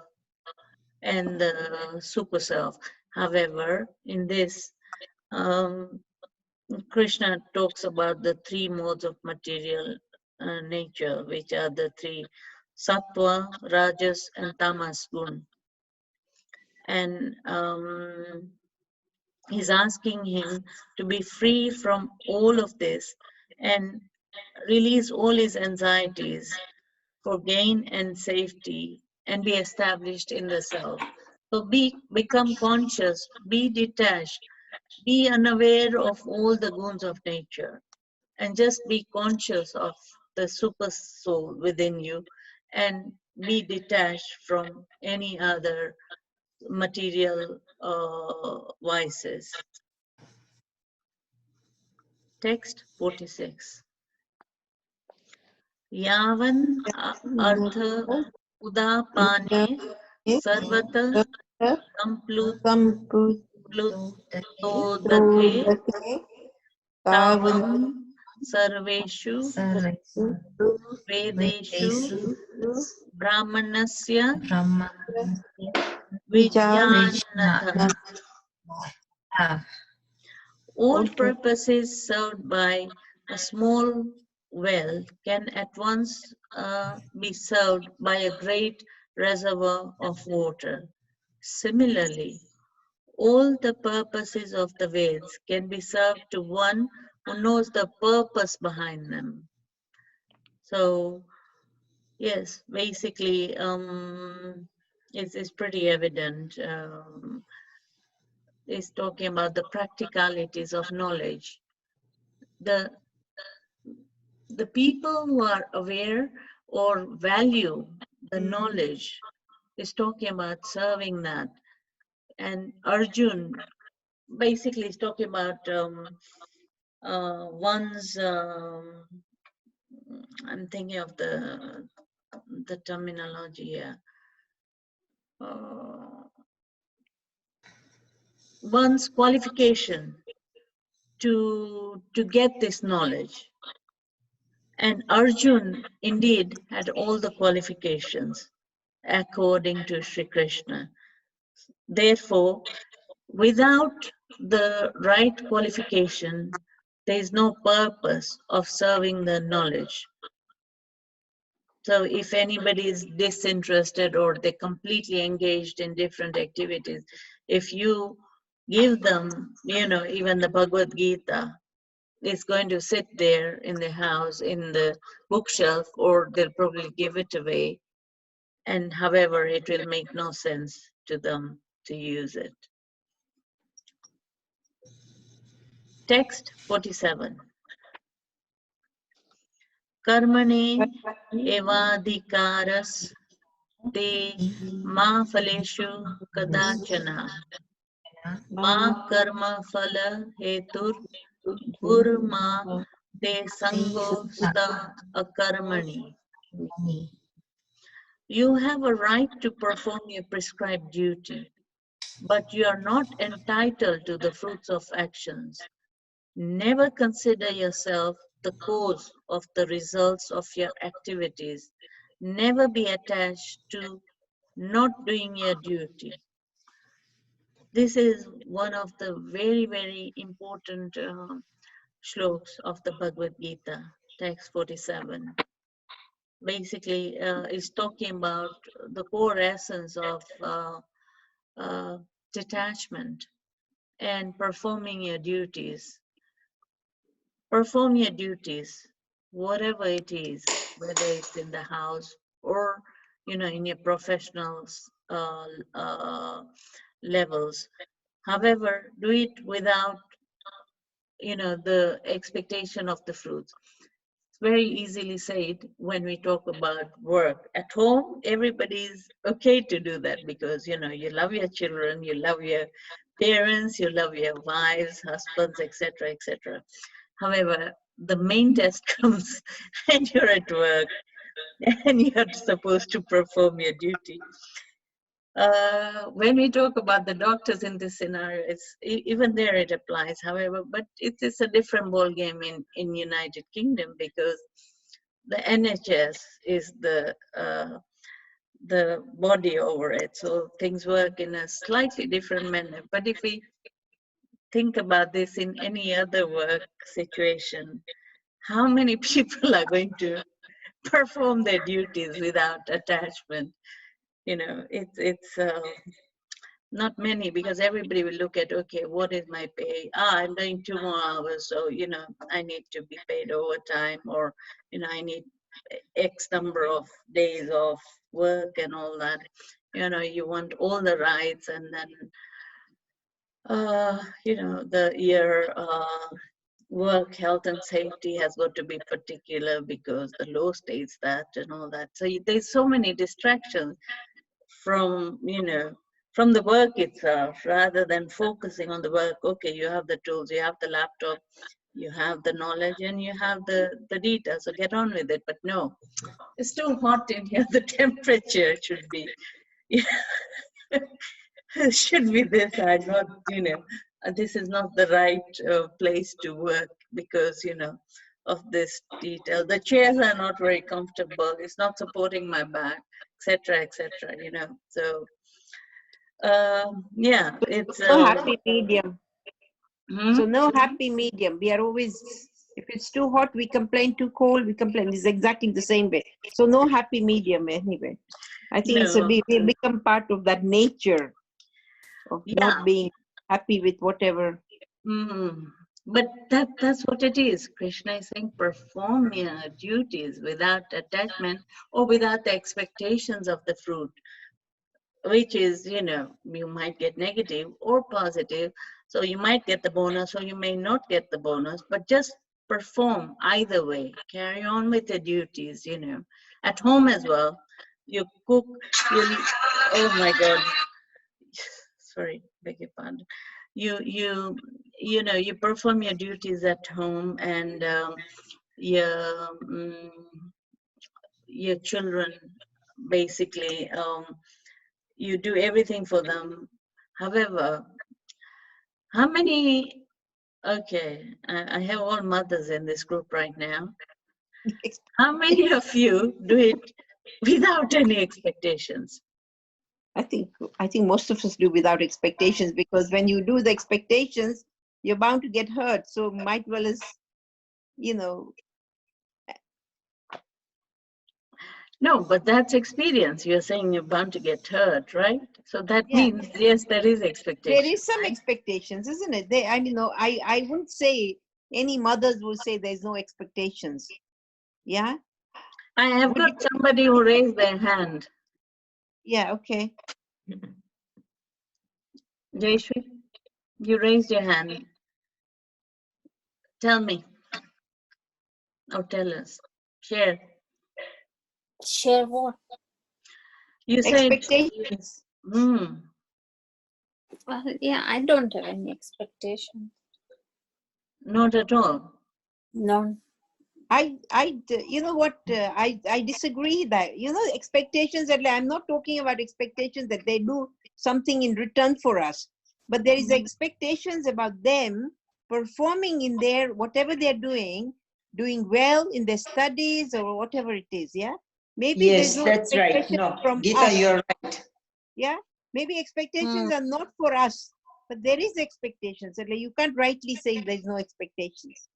and the super self. However, in this, Krishna talks about the three modes of material nature, which are the three sattva, rajas, and tamas gun. And he's asking him to be free from all of this and release all his anxieties for gain and safety and be established in the self. So become conscious, be detached, be unaware of all the guns of nature, and just be conscious of the super soul within you and be detached from any other material vices. Text 46. Yavan artha udapane sarvata samplutodake tavam sarveshu vedeshu brahmanasya vijnanatha. All purposes served by a small well can at once be served by a great reservoir of water. Similarly, all the purposes of the Veds can be served to one who knows the purpose behind them. So, yes, basically, it's pretty evident. It's talking about the practicalities of knowledge. The people who are aware or value the knowledge is talking about serving that. And Arjun basically is talking about one's, I'm thinking of the terminology here. One's qualification to get this knowledge. And Arjun indeed had all the qualifications according to Sri Krishna. Therefore, without the right qualification, there is no purpose of serving the knowledge. So if anybody is disinterested or they're completely engaged in different activities, if you give them, even the Bhagavad Gita, it's going to sit there in the house, in the bookshelf, or they'll probably give it away. And however, it will make no sense to them to use it. Text 47. Karmane evadhikaras te ma phaleshu kadachana ma karma phala hetur gurma te sango sta akarmani. You have a right to perform your prescribed duty, but you are not entitled to the fruits of actions. Never consider yourself the cause of the results of your activities. Never be attached to not doing your duty. This is one of the very, very important shlokas of the Bhagavad Gita, text 47. Basically, is talking about the core essence of detachment and performing your duties. Perform your duties, whatever it is, whether it's in the house or, in your professional levels. However, do it without, the expectation of the fruits. It's very easily said when we talk about work. At home, everybody's okay to do that because, you love your children, you love your parents, you love your wives, husbands, etc., etc. However, the main test comes and you're at work and you're supposed to perform your duty. When we talk about the doctors in this scenario, even there it applies. However, but it's a different ball game in United Kingdom because the NHS is the body over it. So things work in a slightly different manner. But if we think about this in any other work situation, how many people are going to perform their duties without attachment? It's not many, because everybody will look at, okay, what is my pay? I'm doing 2 more hours, so I need to be paid overtime, or I need X number of days of work and all that. You want all the rights, and then your work health and safety has got to be particular because the law states that and all that. So there's so many distractions from from the work itself, rather than focusing on the work. Okay, you have the tools, you have the laptop, you have the knowledge, and you have the details, so get on with it. But no, it's too hot in here. The temperature should be should be this high, not this is not the right place to work because of this detail. The chairs are not very comfortable, it's not supporting my back, etc., etc. So yeah, it's No happy medium. hmm? So no happy medium. We are always, if it's too hot, we complain, too cold, we complain. It's exactly the same way. So no happy medium anyway. I think it's No. we become part of that nature of Yeah. not being happy with whatever. But that's what it is. Krishna is saying perform your duties without attachment or without the expectations of the fruit, which is, you might get negative or positive. So you might get the bonus or you may not get the bonus, but just perform either way. Carry on with the duties, At home as well, you cook, oh my God. Sorry, beg your pardon. You perform your duties at home, and your children, basically, you do everything for them. However, how many? Okay, I have all mothers in this group right now. How many of you do it without any expectations? I think most of us do without expectations, because when you do the expectations, you're bound to get hurt. So might well as, No, but that's experience. You're saying you're bound to get hurt, right? So that Yeah. means, yes, there is expectation. There is some expectations, isn't it? I wouldn't say any mothers will say there's no expectations. Yeah. I have got somebody who raised their hand. Yeah. Okay. Jayashri, you raised your hand. Tell me. Or tell us. Share. Share what? You said. Expectations. Well, yeah, I don't have any expectations. Not at all. None. You know what? I disagree that, expectations that I'm not talking about expectations that they do something in return for us, but there is expectations about them performing in their, whatever they're doing well in their studies or whatever it is. Yeah. Maybe Yes, there's no that's right. expectation No, from Gita, us. you're right. Yeah. Maybe expectations are not for us, but there is expectations. So you can't rightly say there's no expectations.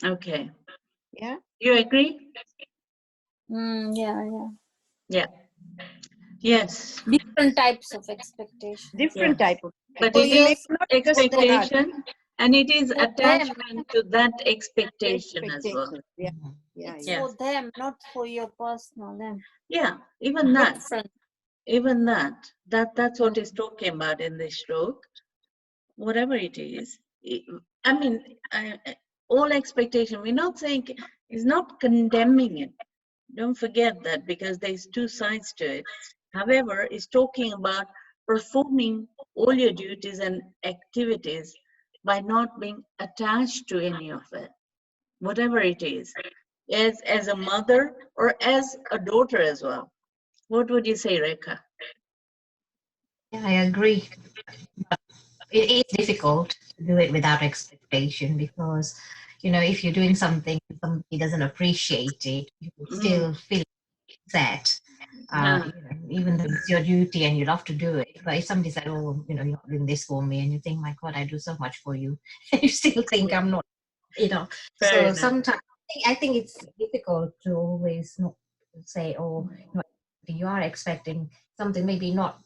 Okay. Yeah. You agree? Yeah. Yeah. Yes. Different types of expectations. Different type of. But For it is yourself, expectation, and it is For them. attachment to that expectation as well. Yeah. It's Yeah. for them, not for your personal them. Yeah, even that. Different. Even that's what he's talking about in this shlok. Whatever it is, I mean, all expectation, we're not saying, is not condemning it. Don't forget that, because there's two sides to it. However, it's talking about performing all your duties and activities by not being attached to any of it, whatever it is, as a mother or as a daughter as well. What would you say, Rekha? Yeah, I agree. But it is difficult to do it without expectation, because, if you're doing something and somebody doesn't appreciate it, you will still feel upset. Even though it's your duty and you love to do it. But if somebody said, oh, you're not doing this for me, and you think, my God, I do so much for you, and you still think I'm not, Fair So enough. sometimes I think it's difficult to always not say, oh, you are expecting something, maybe not,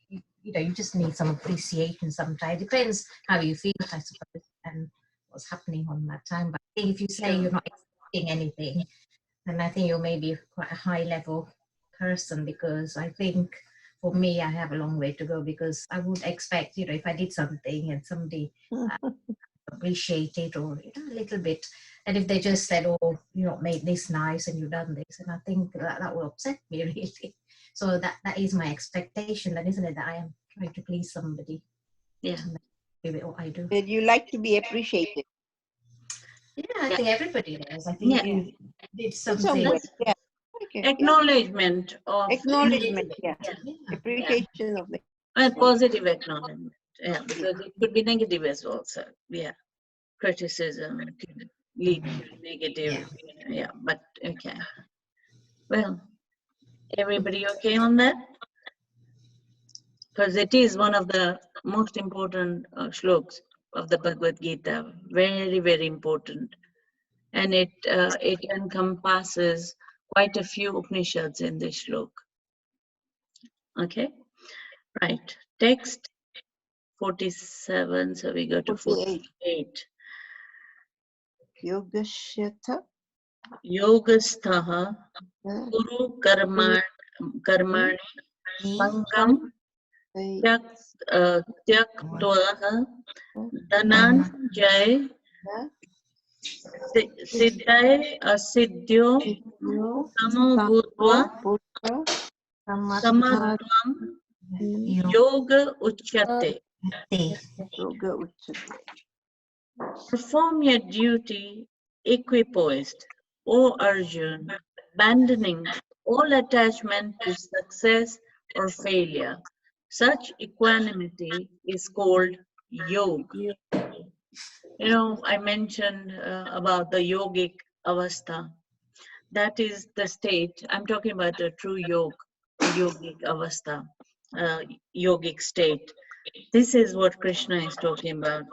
you just need some appreciation sometimes. It depends how you feel, I suppose, and what's happening on that time. But I think if you say you're not expecting anything, then I think you're maybe quite a high level person, because I think for me, I have a long way to go, because I would expect, if I did something and somebody appreciate it, or a little bit, and if they just said, oh, you not made this nice and you've done this, and I think that will upset me really. So that is my expectation, then, isn't it, that I am trying to please somebody. Yeah. Maybe what I do. That you like to be appreciated. Yeah, I think everybody does. I think you did something. Way. Yeah. Okay. Acknowledgement of Acknowledgement. Yeah. Appreciation of the. positive acknowledgement. Yeah, because it could be negative as well. So yeah, criticism could lead to negative. Yeah, but okay. Well, everybody okay on that? Because it is one of the most important shloks of the Bhagavad Gita. Very, very important, and it encompasses quite a few Upanishads in this shlok. Okay, right. Text. 47, so we go to 48. Yogashyata Yogastaha Guru Karmani Sangam Tyaktvaha Dhananjay Siddhai Asiddhyo Samobhutva Samatvam Yoga Uchyate. Yoga Uchyate. Perform your duty equipoised, O Arjun, abandoning all attachment to success or failure. Such equanimity is called yoga. You know, I mentioned about the yogic avastha. That is the state. I'm talking about the true yogic avastha, yogic state. This is what Krishna is talking about.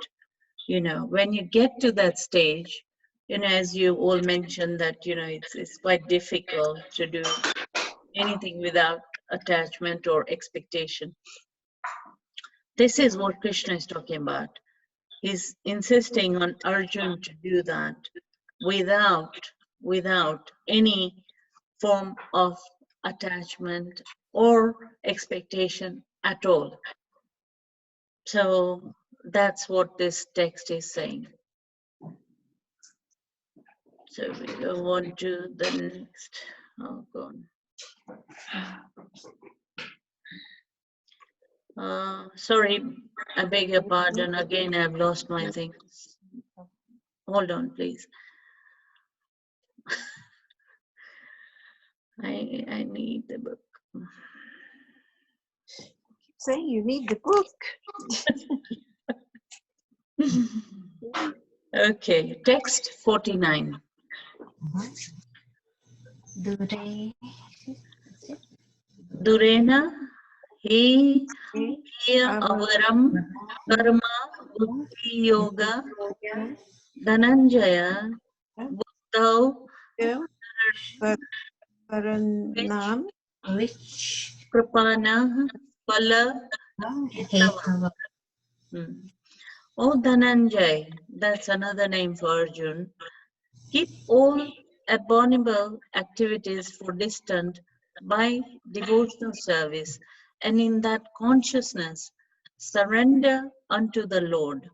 You know, when you get to that stage, you know, as you all mentioned that, you know, it's quite difficult to do anything without attachment or expectation. This is what Krishna is talking about. He's insisting on Arjun to do that without any form of attachment or expectation at all. So that's what this text is saying. So we go on to the next. Oh, God. Sorry, I beg your pardon. Again, I've lost my things. Hold on, please. I need the book. Saying you need the book. Okay, text 49. Durena he avaram karma buddhi yoga dhananjaya buddhau Paranam Which kripana pala Hetava. Oh Dhananjay, that's another name for Arjun. Keep all abominable activities for distant by devotional service, and in that consciousness surrender unto the Lord.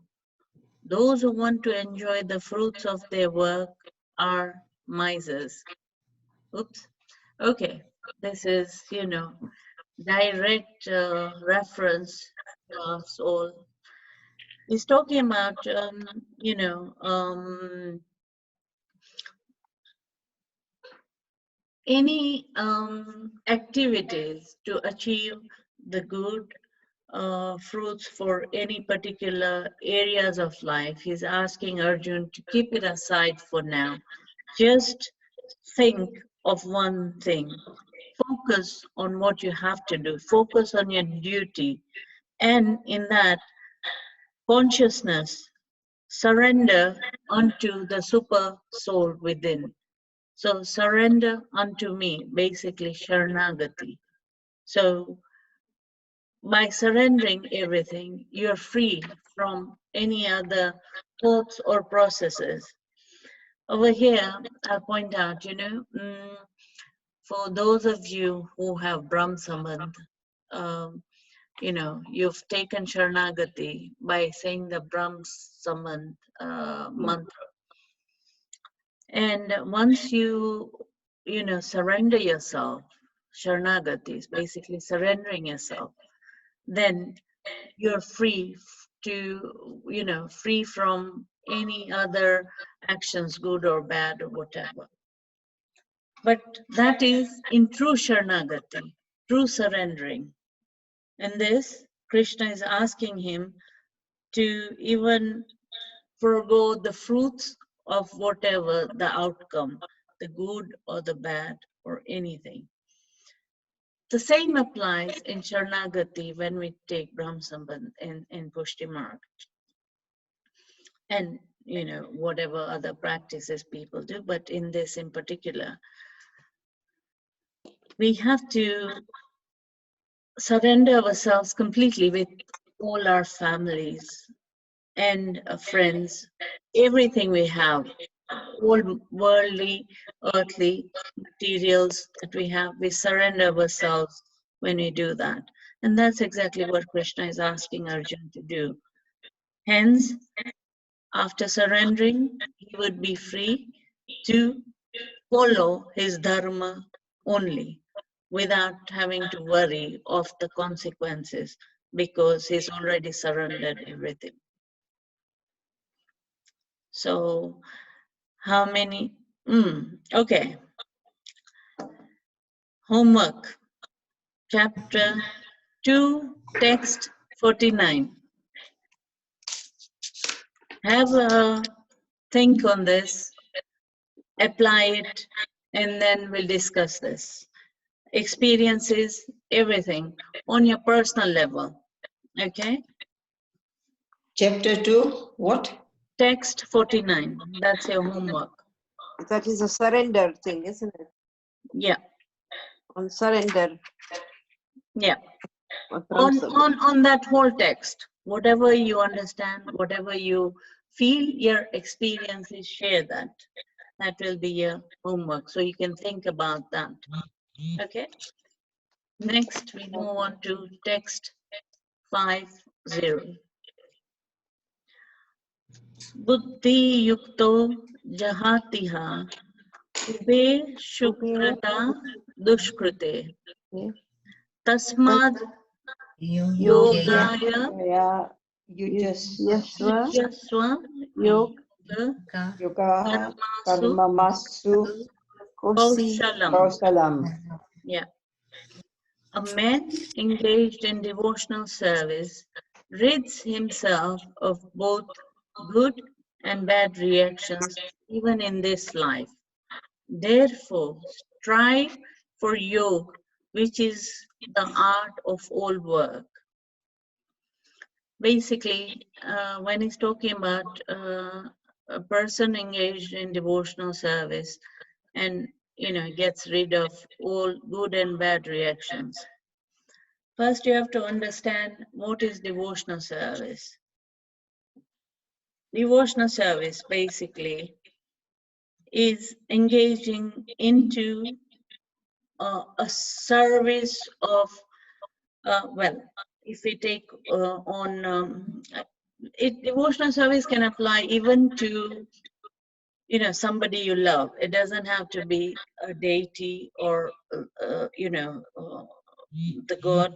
Those who want to enjoy the fruits of their work are misers. Oops. Okay, this is, you know, direct reference to us all. He's talking about, you know, any activities to achieve the good fruits for any particular areas of life. He's asking Arjun to keep it aside for now. Just think of one thing. Focus on what you have to do. Focus on your duty. And in that consciousness, surrender unto the super soul within. So surrender unto me, basically Sharanagati. So by surrendering everything, you're free from any other thoughts or processes. Over here, I'll point out, you know, for those of you who have Brahm Sambandh, you know, you've taken Sharanagati by saying the Brahm Sambandh mantra. And once you know, surrender yourself, Sharanagati is basically surrendering yourself, then you're free to, you know, free from any other actions, good or bad or whatever. But that is in true Sharanagati, true surrendering. And this, Krishna is asking him to even forego the fruits of whatever the outcome, the good or the bad or anything. The same applies in Sharanagati when we take Brahm Sambandh and Pushti Marg. And, you know, whatever other practices people do, but in this in particular, we have to surrender ourselves completely with all our families and friends, everything we have, all worldly, earthly materials that we have, we surrender ourselves when we do that. And that's exactly what Krishna is asking Arjuna to do. Hence, after surrendering, he would be free to follow his dharma only without having to worry of the consequences because he's already surrendered everything. So, how many? Okay. Homework. Chapter 2, text 49. Have a think on this, apply it, and then we'll discuss this. Experiences, everything on your personal level. Okay? Chapter 2, what? Text 49. That's your homework. That is a surrender thing, isn't it? Yeah. On surrender. Yeah. Or On that whole text, whatever you understand, whatever you feel, your experiences, share that. That will be your homework. So you can think about that. Okay. Next, we move on to text 50. Buddhi yukto jahatiha ube shukrata dushkrute tasmad yogaya Yeah, you just yaswa yoga yoga karmasu karma masu kaushalam. kausalam. Yeah. A man engaged in devotional service rids himself of both good and bad reactions even in this life. Therefore, strive for yoga, which is the art of all work. Basically, when he's talking about a person engaged in devotional service and gets rid of all good and bad reactions. First, you have to understand what is devotional service. Devotional service basically is engaging into a service of, well, if we take on, devotional service can apply even to, somebody you love. It doesn't have to be a deity or, the God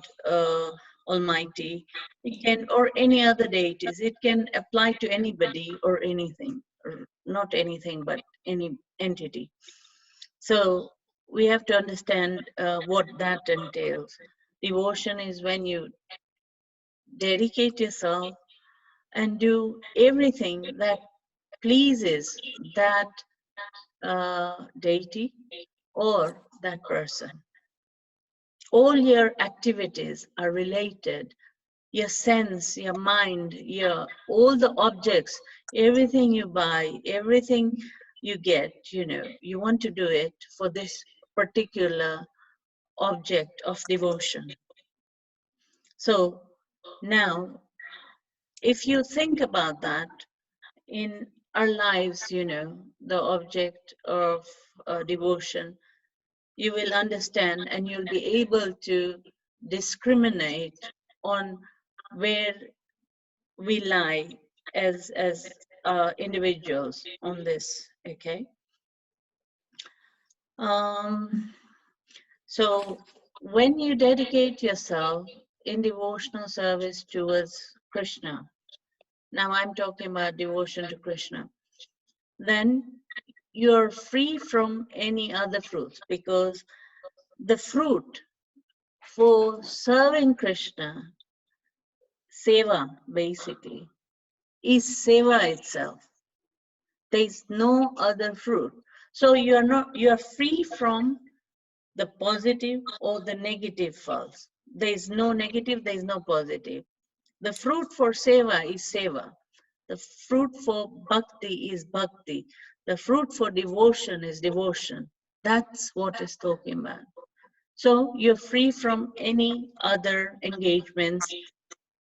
Almighty. It can, or any other deities. It can apply to anybody or anything, or not anything, but any entity. So we have to understand what that entails. Devotion is when you dedicate yourself and do everything that pleases that deity or that person. All your activities are related. Your sense, your mind, all the objects, everything you buy, everything you get, you want to do it for this particular object of devotion. So now, if you think about that in our lives, the object of devotion, you will understand and you'll be able to discriminate on where we lie as individuals on this. Okay. So when you dedicate yourself in devotional service towards Krishna, now I'm talking about devotion to Krishna, then you're free from any other fruits, because the fruit for serving Krishna, seva basically, is seva itself. There is no other fruit. So you are free from the positive or the negative false. There is no negative, there is no positive. The fruit for seva is seva. The fruit for bhakti is bhakti. The fruit for devotion is devotion. That's what it's talking about. So you're free from any other engagements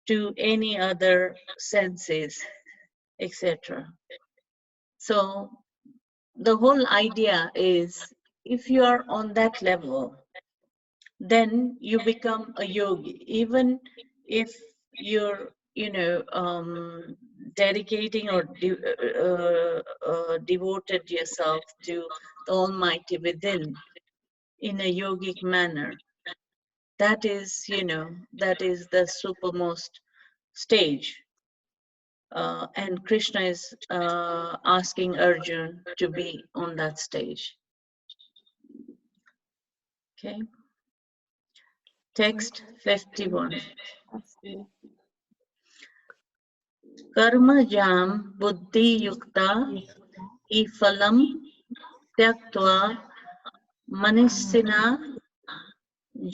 to any other senses, etc. So the whole idea is, if you are on that level, then you become a yogi. Even if you're, dedicating or devoted yourself to the Almighty within in a yogic manner, that is, that is the supermost stage. And Krishna is asking Arjun to be on that stage. Okay. Text 51. Karma jam buddhi yukta ifalam tyaktva manisina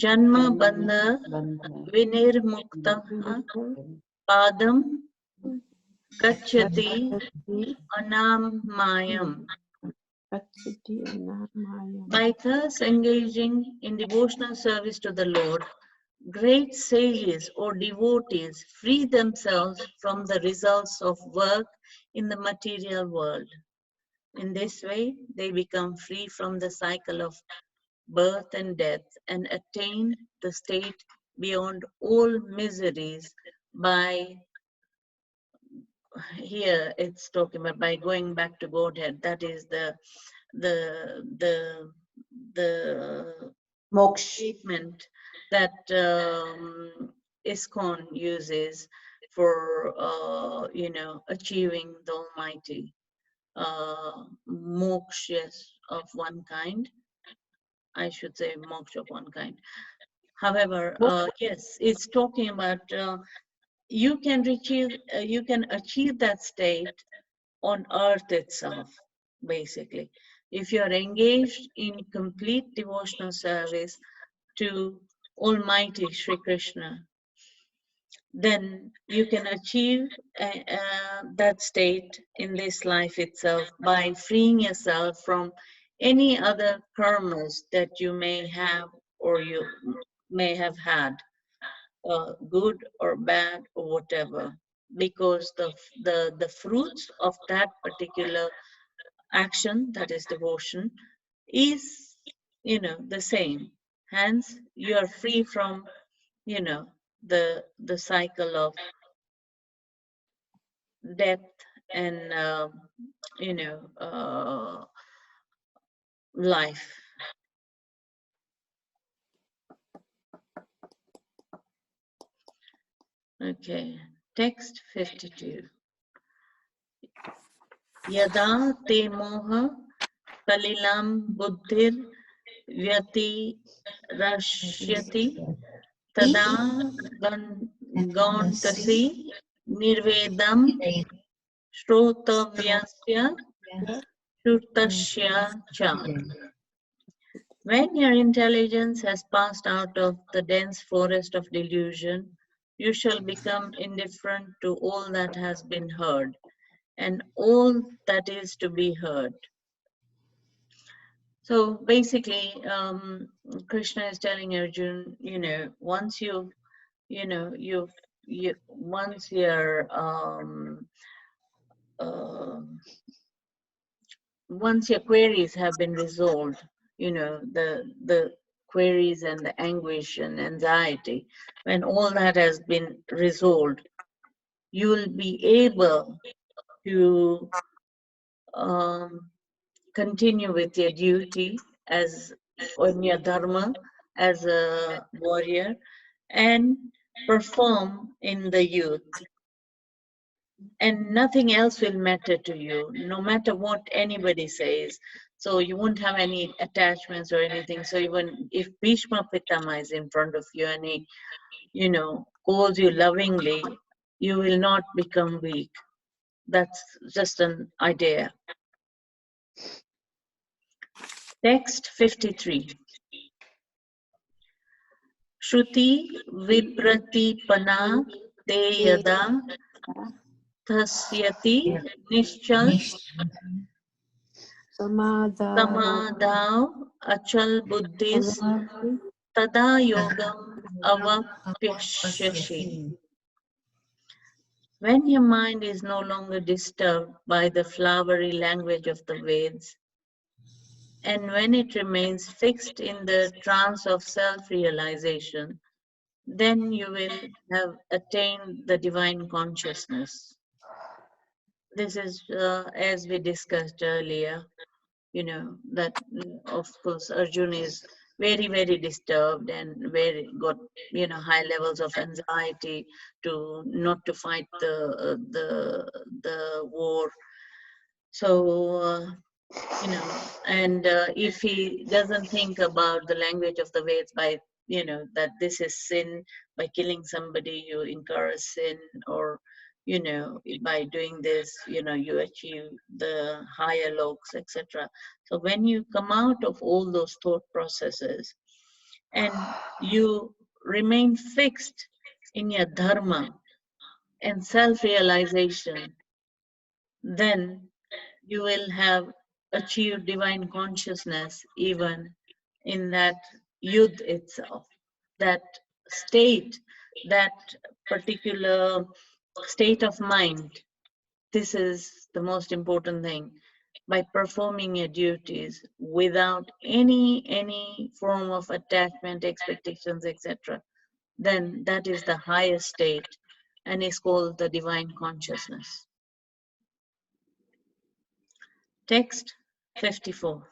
janma bandha vinirmukta padam gacchati anamayam. By thus engaging in devotional service to the Lord, great sages or devotees free themselves from the results of work in the material world. In this way, they become free from the cycle of birth and death and attain the state beyond all miseries by, here it's talking about by going back to Godhead. That is the Moksha. statement that ISKCON uses for achieving the Almighty, moksha of one kind. I should say moksha of one kind. However, yes, it's talking about you can achieve that state on earth itself, basically. If you are engaged in complete devotional service to Almighty Sri Krishna, then you can achieve that state in this life itself by freeing yourself from any other karmas that you may have or you may have had, good or bad or whatever, because the fruits of that particular action, that is devotion, is the same. Hence you are free from the cycle of death and life. Okay, text 52. Yada te moha kalilam buddhir vyati rashyati tada gauntasi nirvedam shrotavyasya shrutasya cha. When your intelligence has passed out of the dense forest of delusion, you shall become indifferent to all that has been heard and all that is to be heard. So basically, Krishna is telling Arjun, once once your once your queries have been resolved, the queries and the anguish and anxiety, when all that has been resolved, you will be able to continue with your duty as on your dharma as a warrior and perform in the youth. And nothing else will matter to you, no matter what anybody says. So you won't have any attachments or anything. So even if Bhishma Pitama is in front of you and he, calls you lovingly, you will not become weak. That's just an idea. Text 53. Shruti vipratipana te yada tasyati nishchal samadhav achal buddhis tada yogam avapyasyashi. When your mind is no longer disturbed by the flowery language of the Veds, and when it remains fixed in the trance of self-realization, then you will have attained the divine consciousness. This is, as we discussed earlier, that of course Arjun is very, very disturbed and very got, high levels of anxiety to not to fight the war. So, and if he doesn't think about the language of the Veds by, that this is sin, by killing somebody you incur a sin, or, by doing this, you achieve the higher loks, etc. So when you come out of all those thought processes and you remain fixed in your dharma and self-realization, then you will have achieved divine consciousness even in that youth itself, that state, that particular state of mind. This is the most important thing. By performing your duties without any form of attachment, expectations, etc., then that is the highest state and is called the divine consciousness. Text 54.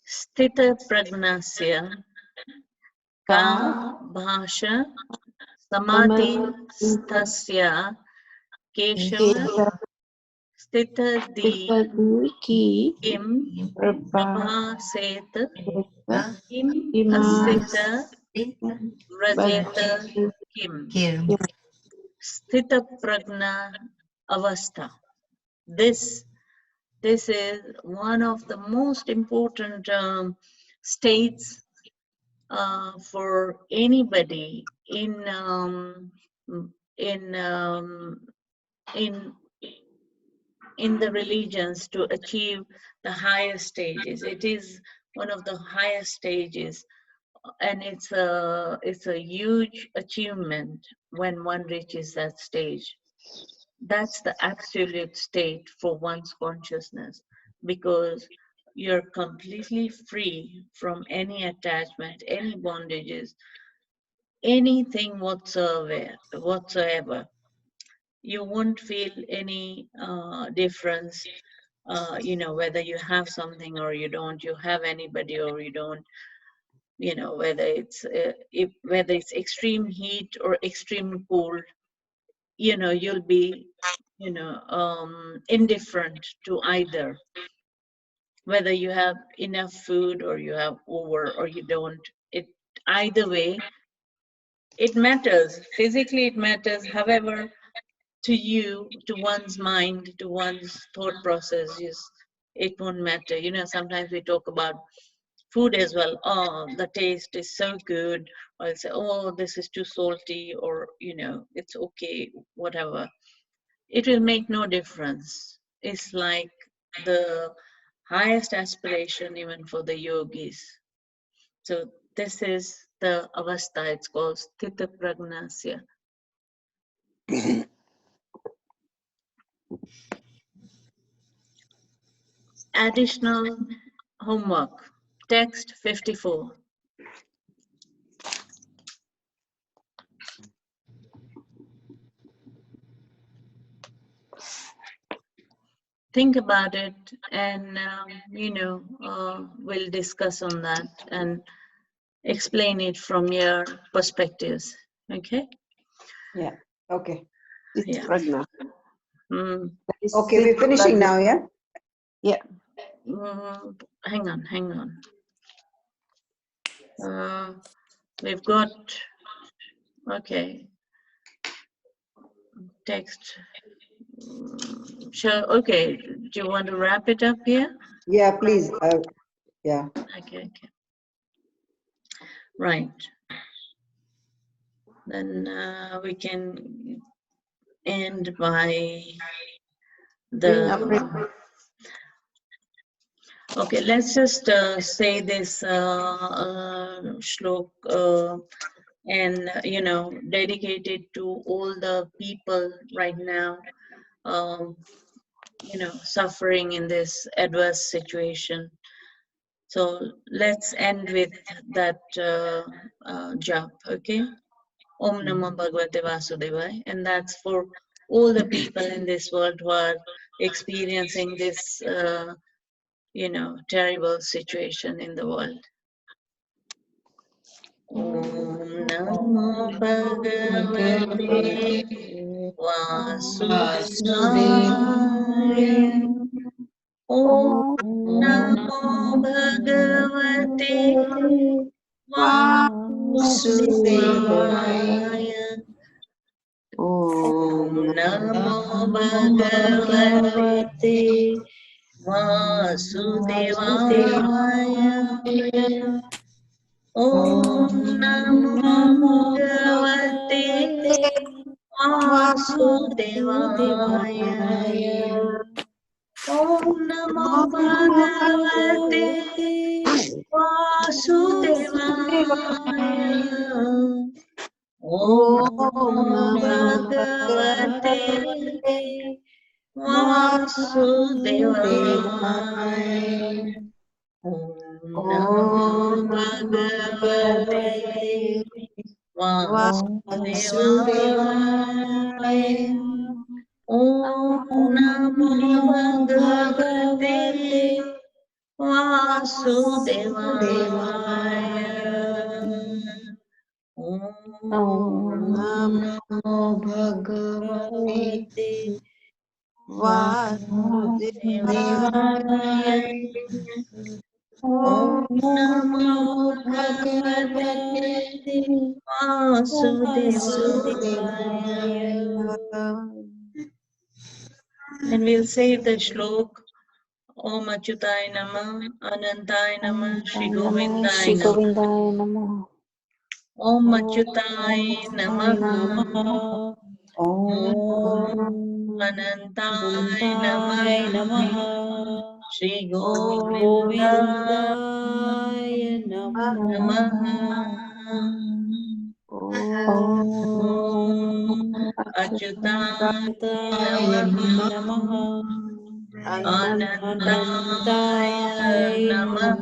Sthita pragnasya ka bhasha samadhi sthasya keshava sthita di kim prabhaset kim asthita vrajeta kim. Sthita pragna avastha. This is one of the most important states for anybody in the religions to achieve the higher stages. It is one of the highest stages, and it's a huge achievement when one reaches that stage. That's the absolute state for one's consciousness, because you're completely free from any attachment, any bondages, anything whatsoever. You won't feel any difference, whether you have something or you don't, you have anybody or you don't, whether it's extreme heat or extreme cold, you'll be indifferent to either, whether you have enough food or you have over or you don't. It either way, it matters physically, it matters. However, to you, to one's mind, to one's thought processes, it won't matter. Sometimes we talk about food as well. Oh, the taste is so good, or I'll say, oh, this is too salty, or it's okay, whatever. It will make no difference. It's like the highest aspiration even for the yogis. So this is the avastha. It's called sthita pragnasya. Additional homework. Text 54. Think about it, and we'll discuss on that and explain it from your perspectives. Okay? Yeah. Okay. Yeah. Pragna. Okay, we're finishing now, yeah? Yeah. Hang on. We've got, okay, text. Sure, okay. Do you want to wrap it up here? Yeah, please. Yeah. Okay. Right. Then we can end by the... Okay, let's just say this shlok and dedicated to all the people right now, suffering in this adverse situation. So let's end with that jap, okay? Om Namo Bhagavate Vasudevaya, and that's for all the people in this world who are experiencing this, terrible situation in the world. Om Namo Bhagavate Vasudevaya. Om Namo Bhagavate Vasudevaya. Om Namo Bhagavate Vasudevaya. Om Namo Bhagavate Vasudevaya. Om Namo Bhagavate Vasudevaya. Om Bhagavate Vasudevaya. Om Namo Bhagavate Vasudevaya. Om Namo Bhagavate Vasudevaya. Om Namo Bhagavate Vasudevaya. Om Namo Bhagavate Vasudevaya. And we'll say the shlok. Om Achyutaya Namah, Anantaya Namah, Shri Govindaya Namah. Om Achyutaya Namah, Om Anantaya Namah, Shri Govindaya Namah. Om Achyutaya Namah, Anantaya Namah,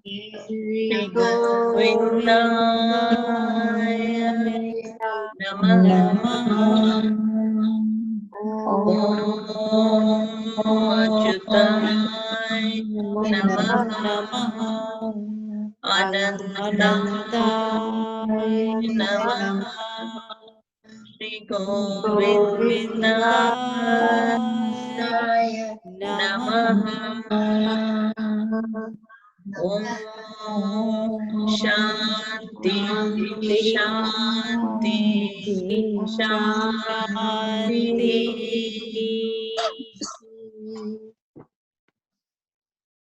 Shri Govindaya Namah. Om Achyutaya Namah, Anantaya Namah, Shri Govindaya Namah. Om Shanti Shanti Shanti.